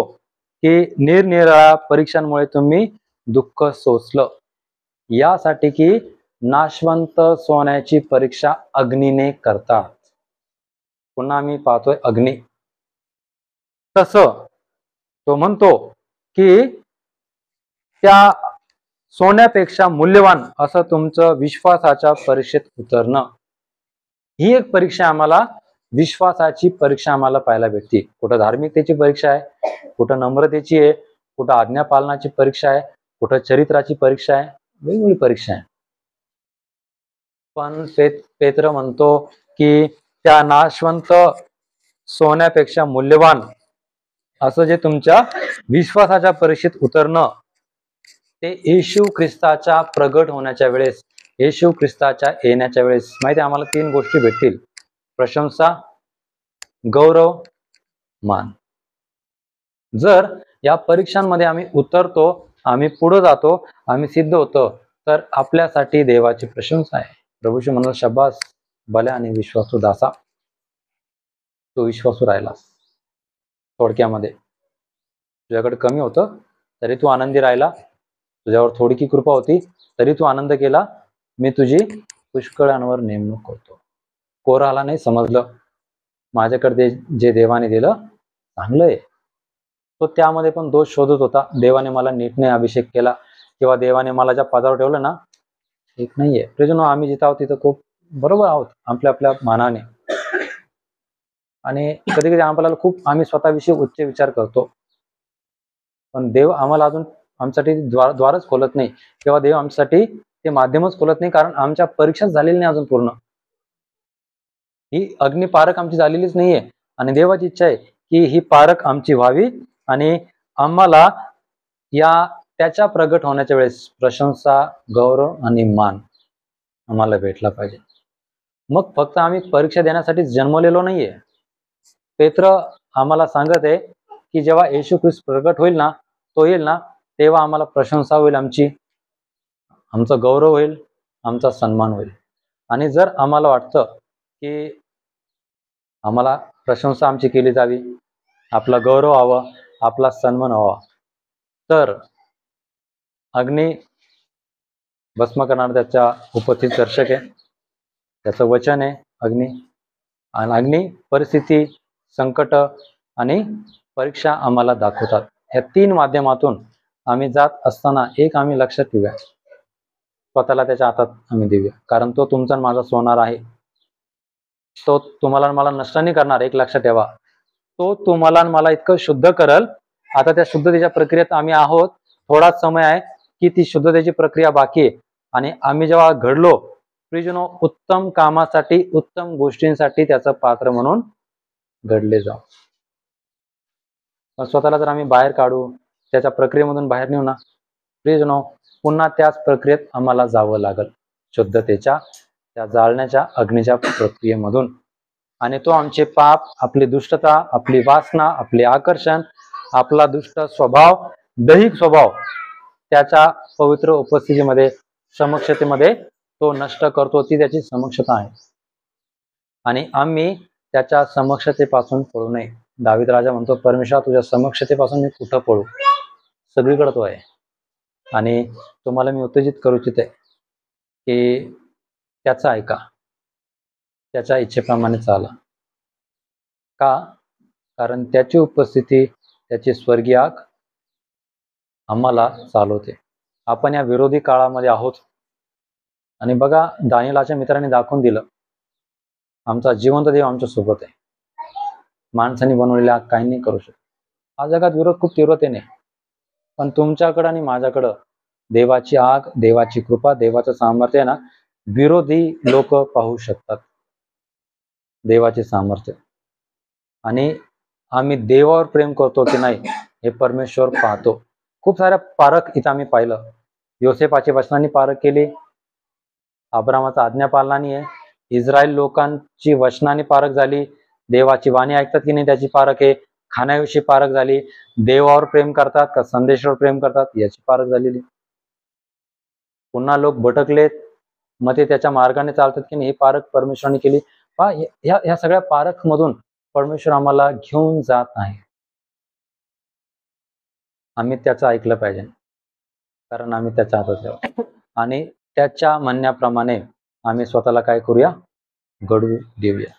की निरनिराळ्या परीक्षांमुळे तुम्ही दुःख सोसलं, यासाठी की नाशवंत सोन्याची परीक्षा अग्नीने करतात. पुन्हा आम्ही पाहतोय अग्नी. तसं तो म्हणतो की त्या सोन्यापेक्षा मूल्यवान असं तुमचं विश्वासाच्या परीक्षेत उतरणं, ही एक परीक्षा आम्हाला, विश्वासाची परीक्षा आम्हाला पाहायला भेटते. कुठं धार्मिकतेची परीक्षा आहे, कुठं नम्रतेची आहे, कुठं आज्ञापालनाची परीक्षा आहे, कुठं चरित्राची परीक्षा आहे, वेगवेगळी परीक्षा आहे. पण पेत्र म्हणतो की त्या नाशवंत सोन्यापेक्षा मूल्यवान असं जे तुमच्या विश्वासाच्या परीक्षेत उतरणं, ते येशू ख्रिस्ताच्या प्रगट होण्याच्या वेळेस, येशू ख्रिस्ताच्या येण्याच्या वेळेस माहिती आम्हाला 3 गोष्टी भेटतील: प्रशंसा, गौरव, मान. जर या परीक्षांमध्ये आम्ही उतरतो, आम्ही पुढे जातो, आम्ही सिद्ध होतो, तर आपल्यासाठी देवाची प्रशंसा आहे. प्रभूशी म्हणून शब्बास भल्या आणि विश्वासू दासा, तो विश्वासू राहिलास. थोडक्यामध्ये तुझ्याकडे कमी होतं तरी तू आनंदी राहिला, तुझ्यावर थोडकी कृपा होती तरी तू आनंद केला, मी तुझी पुष्कळांवर नेमणूक करतो. कोराला नाही समजलं माझ्याकडे जे देवाने दिलं चांगलं आहे, तो त्यामध्ये पण दोष शोधत होता. देवाने मला नीट नाही अभिषेक केला, किंवा देवाने मला ज्या पदावर ठेवलं ना, एक नाहीये. प्रियजनो, आम्ही जिथं आहोत तिथं खूप बरोबर आहोत आपल्या आपल्या मानाने, आणि कधी कधी आपल्याला खूप आम्ही स्वतःविषयी उच्च विचार करतो, पण देव आम्हाला अजून आमच्यासाठी द्वारच खोलत नाही, किंवा देव आमच्यासाठी ते माध्यमच खोलत नाही, कारण आमच्या परीक्षाच झालेली नाही अजून पूर्ण. ही अग्निपारक आमची झालेलीच नाहीये, आणि देवाची इच्छा आहे की ही पारक आमची व्हावी, आणि आम्हाला त्याच्या प्रगट होण्याच्या वेळेस प्रशंसा, गौरव आणि मान आम्हाला भेटला पाहिजे. मग फक्त आम्ही परीक्षा देण्यासाठी जन्मलेलो नाहीये. पेत्र आम्हाला सांगत आहे की जेव्हा येशू ख्रिस्त प्रगट होईल ना, तो येईल ना, तेव्हा आम्हाला प्रशंसा होईल, आमचा गौरव होईल, आमचा सन्मान होईल. आणि जर आम्हाला वाटतं की आम्हाला प्रशंसा आमची केली जावी, आपला गौरव हवा, आपला सन्मान हवा, तर अग्नी भस्म करणार त्याच्या उपस्थित दर्शक आहे, त्याचं वचन आहे अग्नी. आणि अग्नी परिस्थिती, संकट आणि परीक्षा आम्हाला दाखवतात. ह्या 3 माध्यमातून आम्ही जात असताना एक आम्ही लक्षात ठेवूया, स्वतःला त्याच्या हातात आम्ही देऊया, कारण तो तुमचा आणि माझा सोनार आहे. तो तुम्हाला मला नष्ट नाही करणार, एक लक्षात ठेवा. तो तुम्हाला मला इतकं शुद्ध करल. आता त्या शुद्धतेच्या प्रक्रियेत आम्ही आहोत, थोडाच समय आहे की ती शुद्धतेची प्रक्रिया बाकी आहे, आणि आम्ही जेव्हा घडलो प्रियजनो, उत्तम कामासाठी, उत्तम गोष्टींसाठी त्याचं पात्र म्हणून घडले जाऊ. स्वतःला जर आम्ही बाहेर काढू, त्याच्या प्रक्रियेमधून बाहेर नेऊ ना, प्रियजनो, पुन्हा त्याच प्रक्रियेत आम्हाला जावं लागल, शुद्धतेच्या त्या जाळण्याच्या अग्नीच्या प्रक्रियेमधून. आणि तो आमचे पाप, आपली दुष्टता, आपली वासना, आपले आकर्षण, आपला दुष्ट स्वभाव, दैहिक स्वभाव त्याच्या पवित्र उपस्थितीमध्ये, समक्षतेमध्ये तो नष्ट करतो. ती त्याची समक्षता आहे, आणि आम्ही त्याच्या समक्षतेपासून पळू नये. दावीद राजा म्हणतो, परमेश्वर तुझ्या समक्षतेपासून मी कुठं पळू, सगळीकडे तो आहे. आणि तुम्हाला मी उत्तेजित करू इच्छिते की त्याचा ऐका, त्याच्या इच्छेप्रमाणे चाला. का? कारण त्याची उपस्थिती, त्याची स्वर्गीय आग आम्हाला चालवते. आपण या विरोधी काळामध्ये आहोत, आणि बघा, दानिएलाच्या मित्रांनी दाखवून दिलं, आमचा जिवंत देव आमच्या सोबत आहे. माणसाने बनवलेल्या आग काही नाही करू शकत. हा जगात विरोध खूप तीव्रतेने, पण तुमच्याकडं आणि माझ्याकडं देवाची आग, देवाची कृपा, देवाचं सामर्थ्य आहे ना, विरोधी लोक पाहू शकतात देवाचे सामर्थ्य. आणि आम्ही देवावर प्रेम करतो की नाही हे परमेश्वर पाहतो. खूप साऱ्या पारख इथं आम्ही पाहिलं. योसेफाची वचनांनी पारख केली, अब्रामाचा आज्ञापालनाने आहे, इस्रायल लोकांची वचनाने पारख झाली, देवाची वाणी ऐकतात की नाही त्याची पारख आहे, खाण्याविषयी पारख झाली, देवावर प्रेम करतात का संदेशावर प्रेम करतात याची पारख झालेली. पुन्हा लोक भटकलेत, मग ते त्याच्या मार्गाने चालतात की नाही ही पारख परमेश्वराने केली. ह्या सगळ्या पारख मधून परमेश्वर आम्हाला घेऊन जात आहे. आम्ही त्याचं ऐकलं पाहिजे, कारण आम्ही त्याच्या हातात आहोत. आणि त्याच्या म्हणण्याप्रमाणे आम्ही स्वतःला काय करूया, घडवू देऊया.